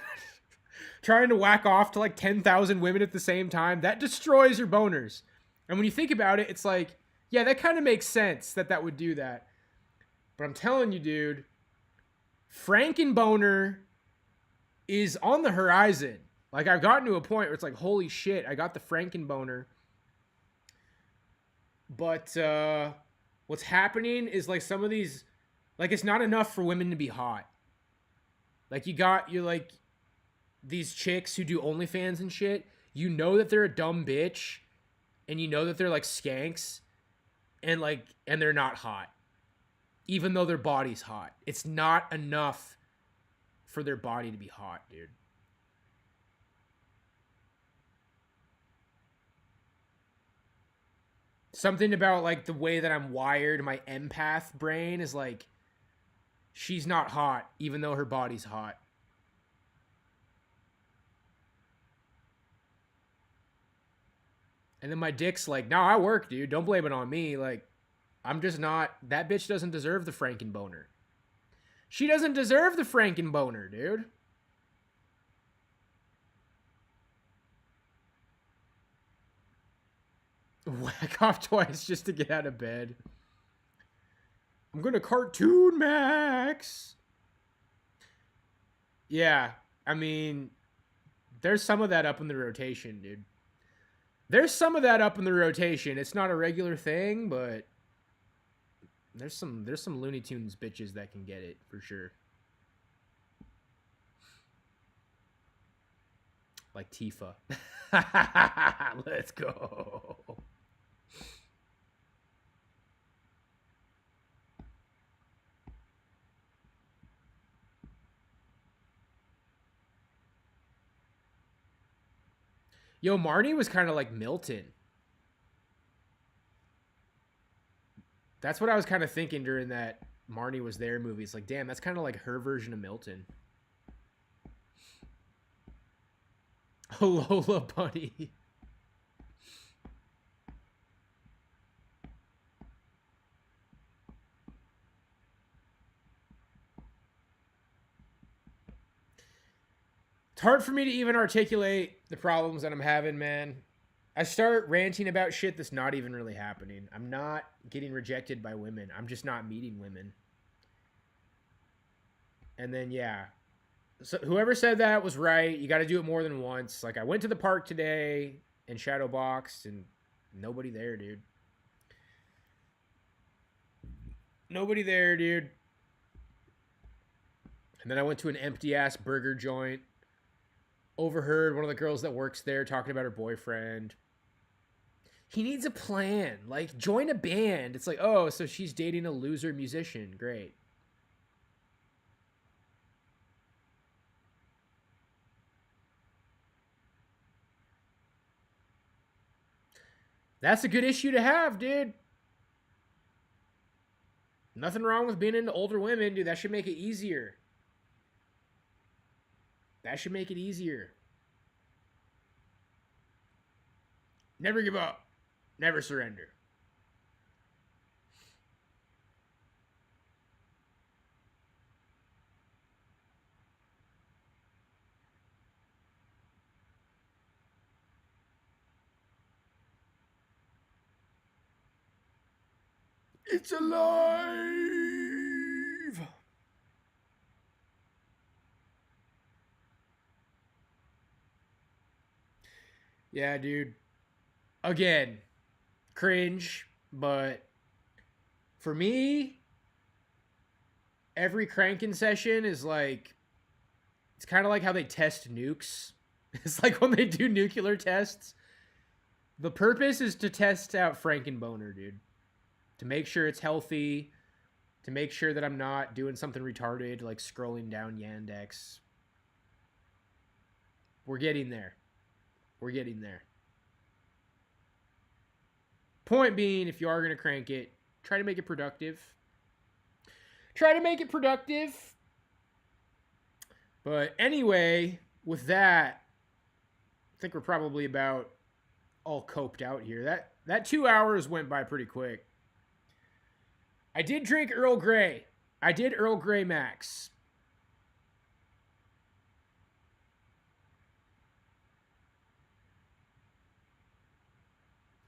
Trying to whack off to like 10,000 women at the same time, that destroys your boners. And when you think about it, it's like, yeah, that kind of makes sense that would do that. But I'm telling you, dude, Frankenboner is on the horizon. Like, I've gotten to a point where it's like, holy shit, I got the Frankenboner. But what's happening is like some of these, like, it's not enough for women to be hot. Like, you're like these chicks who do OnlyFans and shit. You know that they're a dumb bitch, and you know that they're like skanks, and they're not hot, even though their body's hot. It's not enough for their body to be hot, dude. Something about like the way that I'm wired, my empath brain is like, she's not hot, even though her body's hot. And then my dick's like, no, I work, dude. Don't blame it on me. Like, I'm just not. That bitch doesn't deserve the Frankenboner. She doesn't deserve the Frankenboner, dude. Whack off twice just to get out of bed. I'm gonna cartoon Max. Yeah, I mean, there's some of that up in the rotation, dude. There's some of that up in the rotation. It's not a regular thing, but there's some Looney Tunes bitches that can get it for sure. Like Tifa. Let's go. Yo, Marnie was kind of like Milton. That's what I was kind of thinking during that Marnie Was There movie. It's like, damn, that's kind of like her version of Milton. Lola Bunny. It's hard for me to even articulate the problems that I'm having, man. I start ranting about shit that's not even really happening. I'm not getting rejected by women. I'm just not meeting women. And then, yeah. So whoever said that was right. You got to do it more than once. Like, I went to the park today and shadow boxed, and nobody there, dude. Nobody there, dude. And then I went to an empty-ass burger joint. Overheard one of the girls that works there talking about her boyfriend. He needs a plan. Like, join a band. It's like, oh, so she's dating a loser musician. Great. That's a good issue to have, dude. Nothing wrong with being into older women, dude. That should make it easier. That should make it easier. Never give up. Never surrender. It's alive. Yeah, dude. Again, cringe, but for me, every cranking session is like, it's kind of like how they test nukes. It's like when they do nuclear tests. The purpose is to test out Frankenboner, dude. To make sure it's healthy, to make sure that I'm not doing something retarded like scrolling down Yandex. We're getting there. We're getting there. Point being, if you are going to crank it, try to make it productive. Try to make it productive. But anyway, with that, I think we're probably about all coped out here. That 2 hours went by pretty quick. I did drink Earl Grey. I did Earl Grey Max.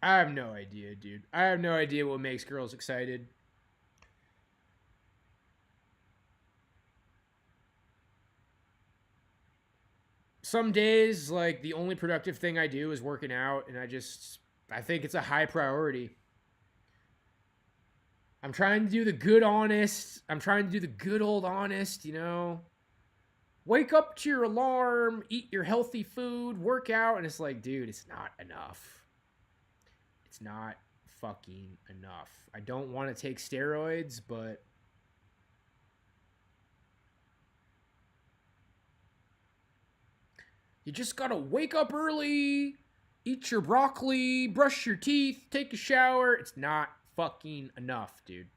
I have no idea, dude. I have no idea what makes girls excited. Some days, like, the only productive thing I do is working out, and I think it's a high priority. I'm trying to do the good old honest, you know? Wake up to your alarm, eat your healthy food, work out. And it's like, dude, it's not enough. It's not fucking enough. I don't want to take steroids, but you just gotta wake up early, eat your broccoli, brush your teeth, take a shower. It's not fucking enough, dude.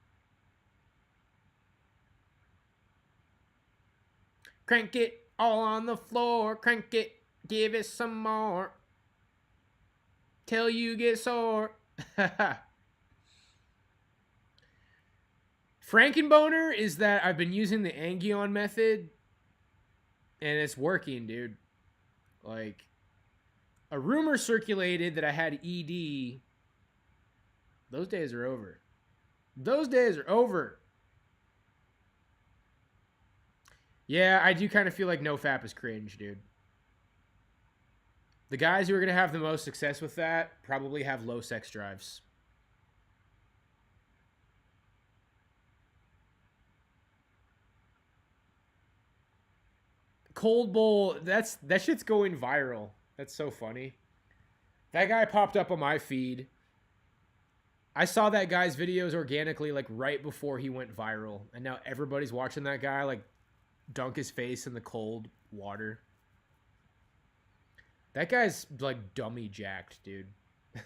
Crank it all on the floor, crank it, give it some more, till you get sore. Frankenboner is that I've been using the Angion method, and it's working, dude. Like, a rumor circulated that I had ED. Those days are over. Those days are over. Yeah, I do kind of feel like NoFap is cringe, dude. The guys who are going to have the most success with that probably have low sex drives. Cold Bowl, that shit's going viral. That's so funny. That guy popped up on my feed. I saw that guy's videos organically like right before he went viral, and now everybody's watching that guy like dunk his face in the cold water. That guy's like dummy jacked, dude.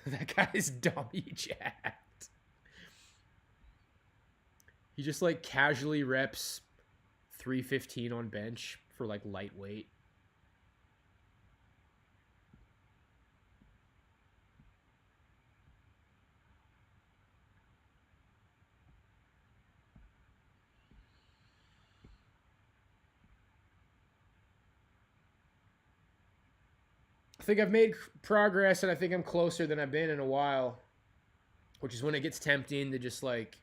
That guy's dummy jacked. He just like casually reps 315 on bench for like lightweight. I think I've made progress, and I think I'm closer than I've been in a while, which is when it gets tempting to just like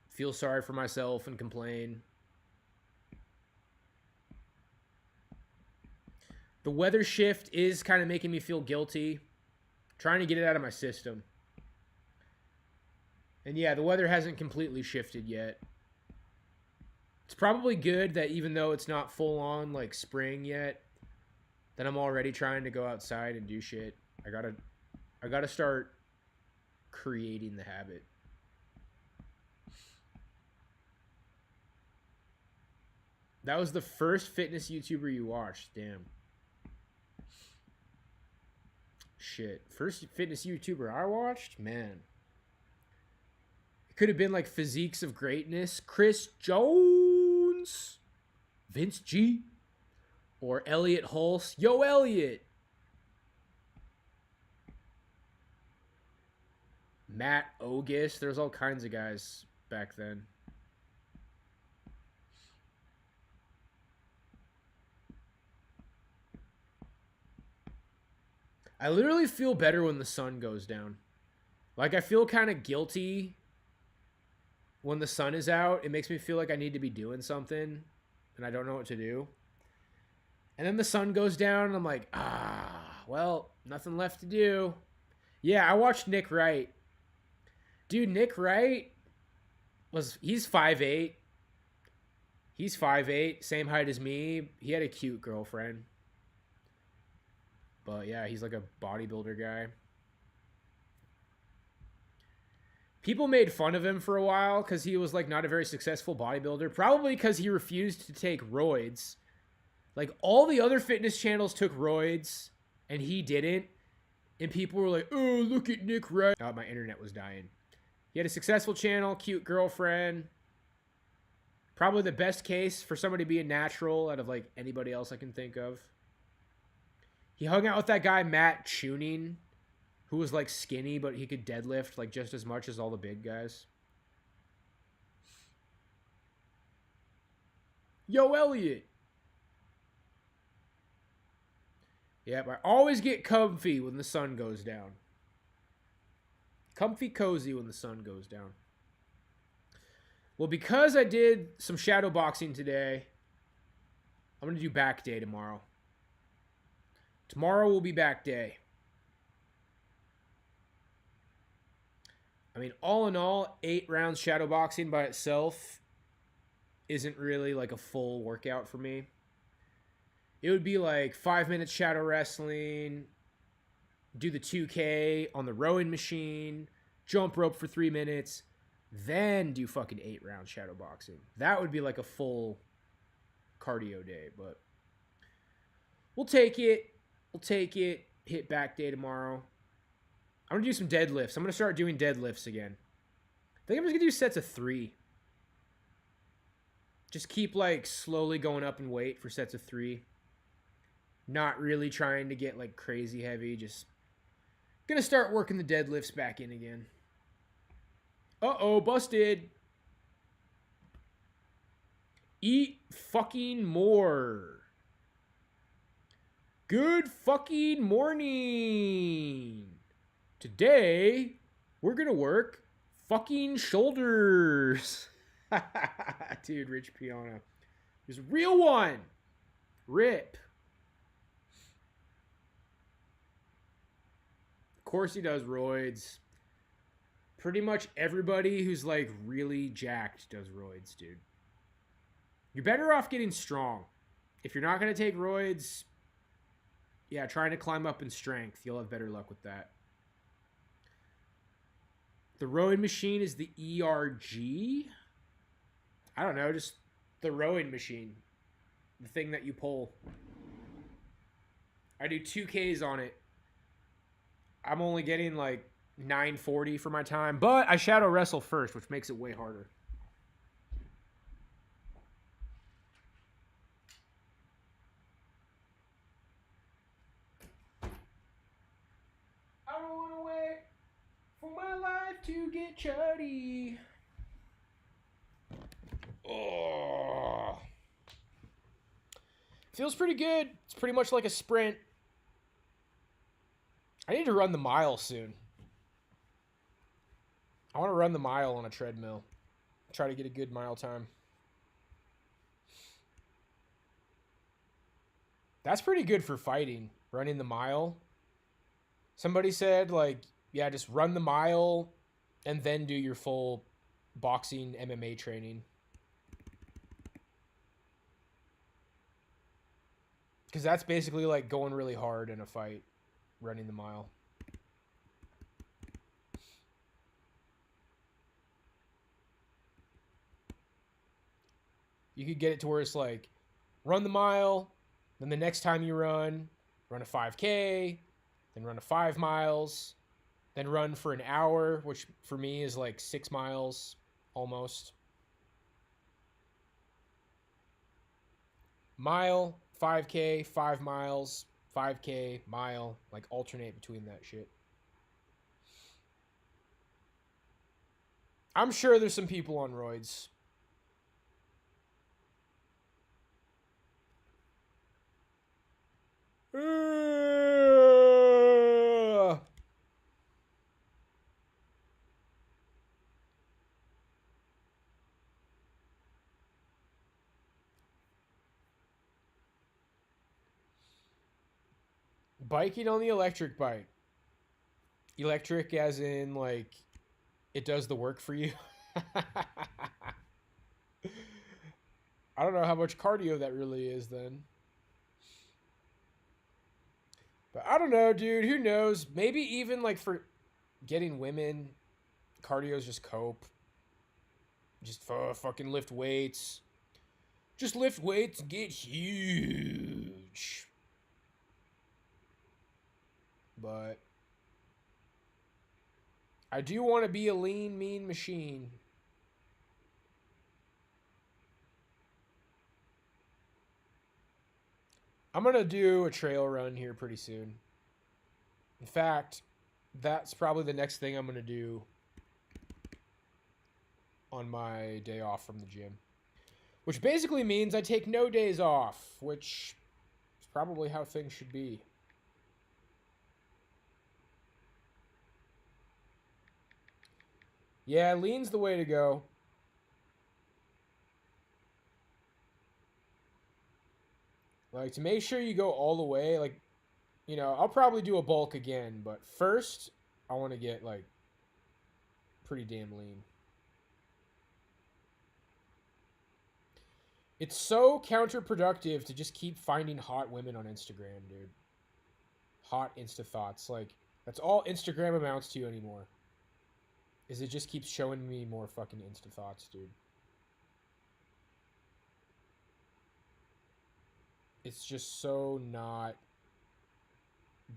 feel sorry for myself and complain. The weather shift is kind of making me feel guilty, trying to get it out of my system. And yeah, the weather hasn't completely shifted yet. It's probably good that even though it's not full on like spring yet, that I'm already trying to go outside and do shit. I gotta start creating the habit. That was the first fitness YouTuber you watched. Damn. Shit. First fitness YouTuber I watched? Man. It could have been like Physiques of Greatness, Chris Jones, Vince G, or Elliot Hulse. Yo, Elliot. Matt Ogus. There's all kinds of guys back then. I literally feel better when the sun goes down. Like, I feel kind of guilty when the sun is out. It makes me feel like I need to be doing something, and I don't know what to do. And then the sun goes down, and I'm like, well, nothing left to do. Yeah, I watched Nick Wright. Dude, Nick Wright he's 5'8". He's 5'8", same height as me. He had a cute girlfriend. But yeah, he's like a bodybuilder guy. People made fun of him for a while because he was like not a very successful bodybuilder. Probably because he refused to take roids. Like, all the other fitness channels took roids, and he didn't. And people were like, oh, look at Nick Wright. Oh, my internet was dying. He had a successful channel, cute girlfriend. Probably the best case for somebody being natural out of, like, anybody else I can think of. He hung out with that guy, Matt Tuning, who was, like, skinny, but he could deadlift, like, just as much as all the big guys. Yo, Elliot. Yep, I always get comfy when the sun goes down. Comfy cozy when the sun goes down. Well, because I did some shadow boxing today, I'm going to do back day tomorrow. Tomorrow will be back day. I mean, all in all, 8 rounds shadow boxing by itself isn't really like a full workout for me. It would be like 5 minutes shadow wrestling, do the 2K on the rowing machine, jump rope for 3 minutes, then do fucking 8 round shadow boxing. That would be like a full cardio day, but we'll take it. We'll take it. Hit back day tomorrow. I'm gonna do some deadlifts. I'm gonna start doing deadlifts again. I think I'm just gonna do sets of 3. Just keep like slowly going up in weight for sets of 3. Not really trying to get like crazy heavy. Just gonna start working the deadlifts back in again. Uh-oh, busted. Eat fucking more. Good fucking morning. Today, we're gonna work fucking shoulders. Dude, Rich Piana. There's a real one. Rip. Of course he does roids. Pretty much everybody who's like really jacked does roids, dude. You're better off getting strong. If you're not going to take roids, yeah, trying to climb up in strength. You'll have better luck with that. The rowing machine is the ERG. I don't know, just the rowing machine. The thing that you pull. I do 2Ks on it. I'm only getting like 940 for my time, but I shadow wrestle first, which makes it way harder. I don't want to wait for my life to get chuddy. Oh. Feels pretty good. It's pretty much like a sprint. I need to run the mile soon. I want to run the mile on a treadmill. Try to get a good mile time. That's pretty good for fighting, running the mile. Somebody said, like, yeah, just run the mile and then do your full boxing MMA training. Because that's basically like going really hard in a fight, running the mile. You could get it to where it's like, run the mile, then the next time you run a 5K, then run a 5 miles, then run for an hour, which for me is like 6 miles almost. Mile, 5K, 5 miles, 5K, mile, like alternate between that shit. I'm sure there's some people on roids. Biking on the electric bike. Electric as in, like, it does the work for you. I don't know how much cardio that really is then. But I don't know, dude. Who knows? Maybe even, like, for getting women, cardio is just cope. Just fucking lift weights. Just lift weights and get huge. But I do want to be a lean, mean machine. I'm going to do a trail run here pretty soon. In fact, that's probably the next thing I'm going to do on my day off from the gym. Which basically means I take no days off, which is probably how things should be. Yeah, lean's the way to go. Like, to make sure you go all the way, like, you know, I'll probably do a bulk again, but first, I want to get, like, pretty damn lean. It's so counterproductive to just keep finding hot women on Instagram, dude. Hot Insta thoughts. Like, that's all Instagram amounts to anymore. Is it just keeps showing me more fucking Insta thoughts, dude. It's just so not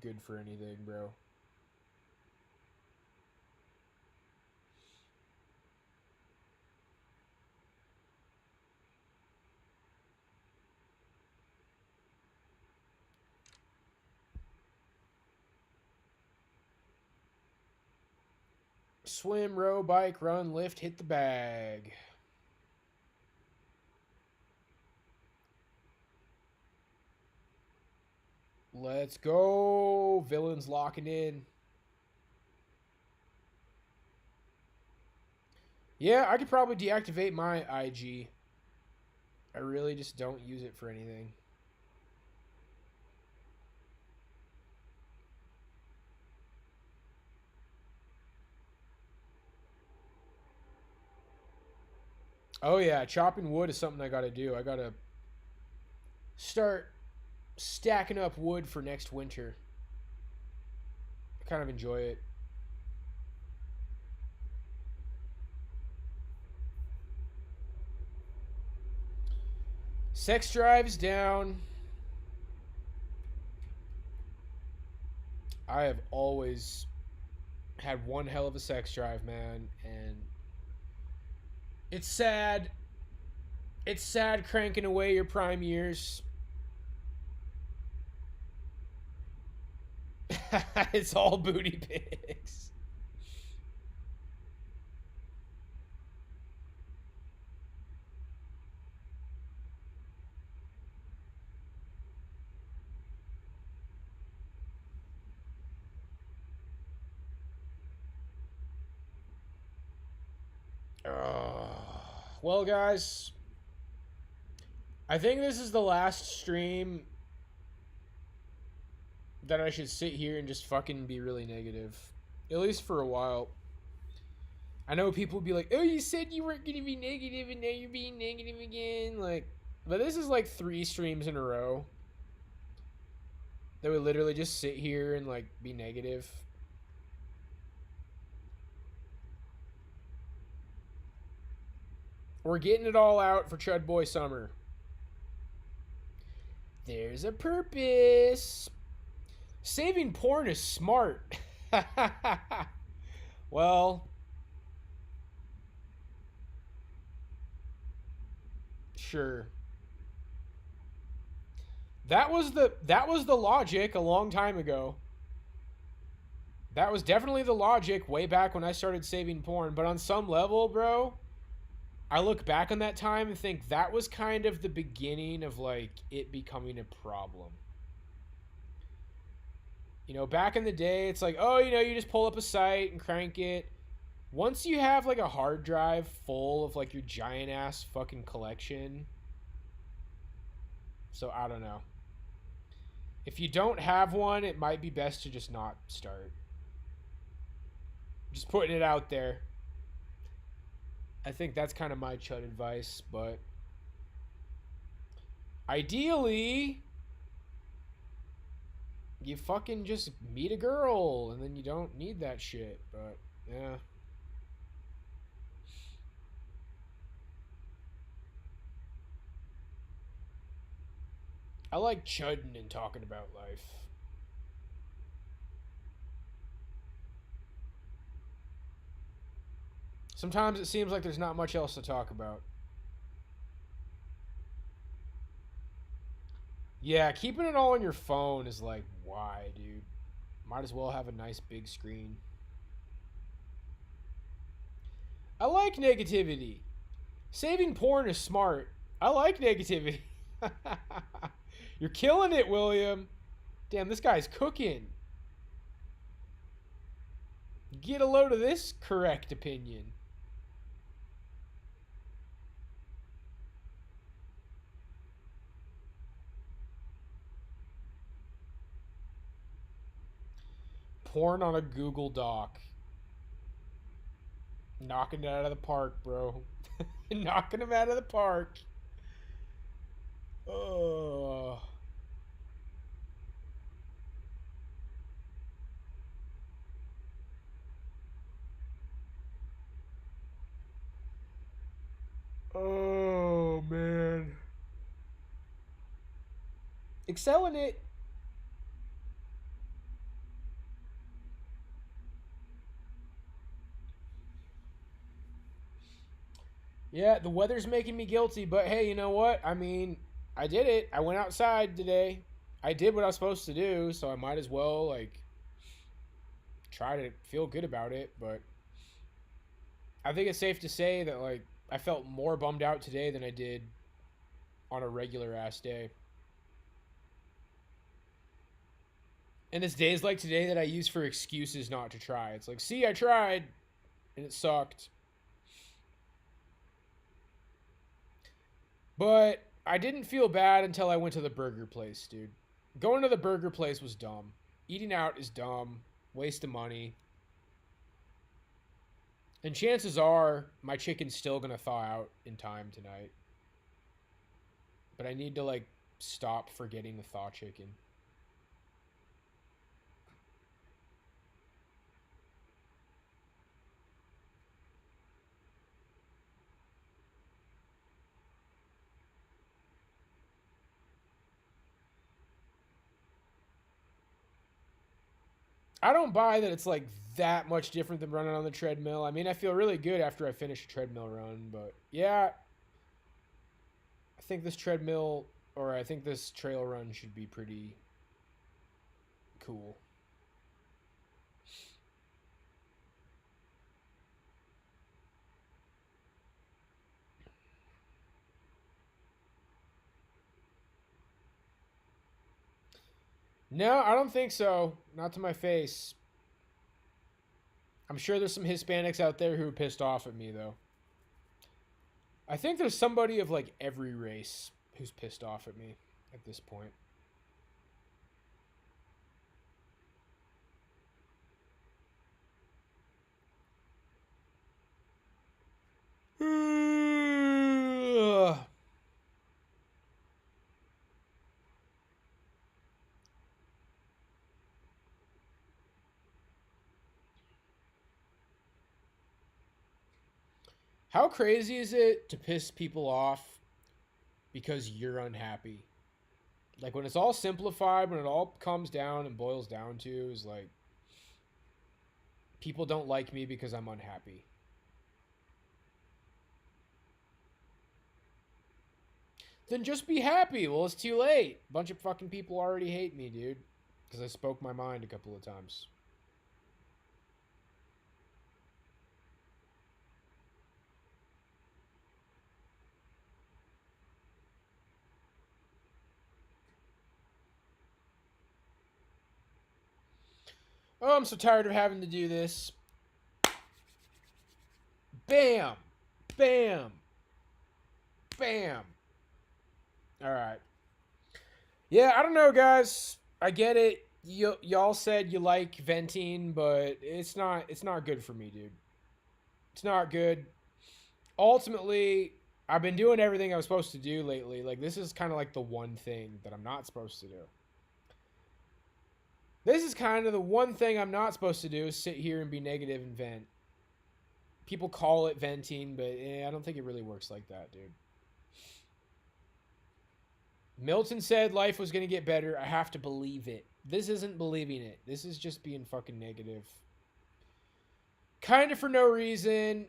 good for anything, bro. Swim, row, bike, run, lift, hit the bag. Let's go. Villains locking in. Yeah, I could probably deactivate my IG. I really just don't use it for anything. Oh yeah, chopping wood is something I gotta do. I gotta start stacking up wood for next winter. I kind of enjoy it. Sex drive's down. I have always had one hell of a sex drive, man, and it's sad. It's sad cranking away your prime years. It's all booty pics. Well, guys, I think this is the last stream that I should sit here and just fucking be really negative. At least for a while. I know people would be like, oh, you said you weren't going to be negative and now you're being negative again. Like, but this is like 3 streams in a row that would literally just sit here and like be negative. We're getting it all out for Chud Boy Summer. There's a purpose. Saving porn is smart. Well, sure. That was the logic a long time ago. That was definitely the logic way back when I started saving porn, but on some level, bro, I look back on that time and think that was kind of the beginning of like it becoming a problem. You know, back in the day, it's like, oh, you know, you just pull up a site and crank it. Once you have like a hard drive full of like your giant ass fucking collection. So I don't know. If you don't have one, it might be best to just not start. Just putting it out there. I think that's kind of my Chud advice, but ideally, you fucking just meet a girl and then you don't need that shit, but yeah. I like chudding and talking about life. Sometimes it seems like there's not much else to talk about. Yeah, keeping it all on your phone is like, why, dude? Might as well have a nice big screen. I like negativity. Saving porn is smart. I like negativity. You're killing it, William. Damn, this guy's cooking. Get a load of this correct opinion. Porn on a Google Doc. Knocking it out of the park, bro. Knocking him out of the park. Oh. Oh man. Excel in it. Yeah, the weather's making me guilty, but hey, you know what? I mean, I did it. I went outside today. I did what I was supposed to do, so I might as well like try to feel good about it, but I think it's safe to say that like I felt more bummed out today than I did on a regular ass day. And it's days like today that I use for excuses not to try. It's like, see, I tried and it sucked. But I didn't feel bad until I went to the burger place, dude. Going to the burger place was dumb. Eating out is dumb. Waste of money. And chances are my chicken's still going to thaw out in time tonight. But I need to like stop forgetting the thaw chicken. I don't buy that it's like that much different than running on the treadmill. I mean, I feel really good after I finish a treadmill run, but yeah, I think this treadmill or I think this trail run should be pretty cool. No, I don't think so. Not to my face. I'm sure there's some Hispanics out there who are pissed off at me though. I think there's somebody of like every race who's pissed off at me at this point. How crazy is it to piss people off because you're unhappy? Like when it's all simplified, when it all comes down and boils down to is like people don't like me because I'm unhappy. Then just be happy. Well, it's too late. A bunch of fucking people already hate me, dude, because I spoke my mind a couple of times. Oh, I'm so tired of having to do this. Bam! Bam! Bam! Alright. Yeah, I don't know, guys. I get it. Y'all said you like venting, but it's not good for me, dude. It's not good. Ultimately, I've been doing everything I was supposed to do lately. Like this is kind of like the one thing that I'm not supposed to do. This is kind of the one thing I'm not supposed to do is sit here and be negative and vent. People call it venting, but I don't think it really works like that, dude. Milton said life was going to get better. I have to believe it. This isn't believing it. This is just being fucking negative. Kind of for no reason.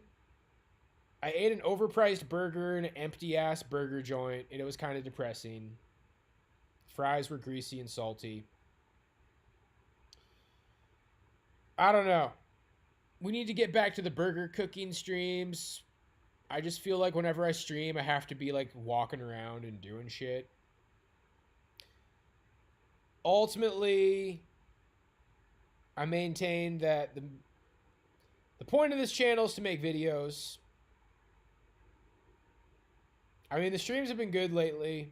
I ate an overpriced burger in an empty ass burger joint, and it was kind of depressing. Fries were greasy and salty. I don't know. We need to get back to the burger cooking streams. I just feel like whenever I stream, I have to be like walking around and doing shit. Ultimately, I maintain that the point of this channel is to make videos. I mean, the streams have been good lately.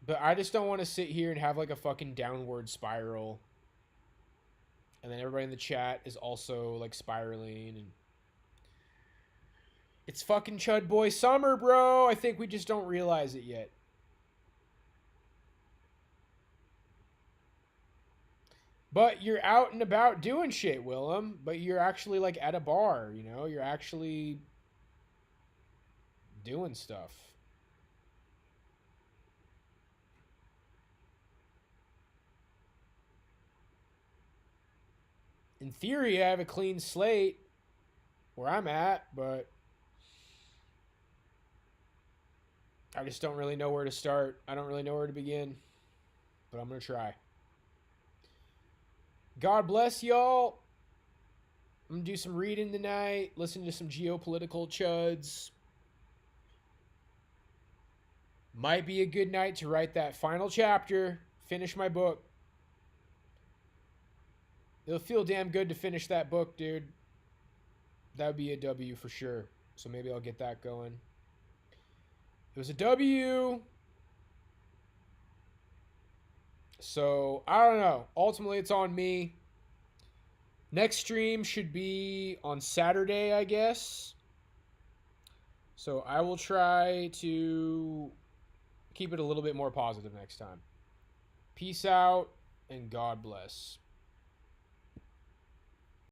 But I just don't want to sit here and have like a fucking downward spiral. And then everybody in the chat is also like spiraling. And It's fucking Chud Boy summer, bro. I think we just don't realize it yet. But you're out and about doing shit, Willem. But you're actually like at a bar, you know? You're actually doing stuff. In theory, I have a clean slate where I'm at, but I just don't really know where to start. I don't really know where to begin, but I'm going to try. God bless y'all. I'm going to do some reading tonight, listen to some geopolitical chuds. Might be a good night to write that final chapter, finish my book. It'll feel damn good to finish that book, dude. That would be a W for sure. So maybe I'll get that going. It was a W. So, I don't know. Ultimately, it's on me. Next stream should be on Saturday, I guess. So, I will try to keep it a little bit more positive next time. Peace out, and God bless.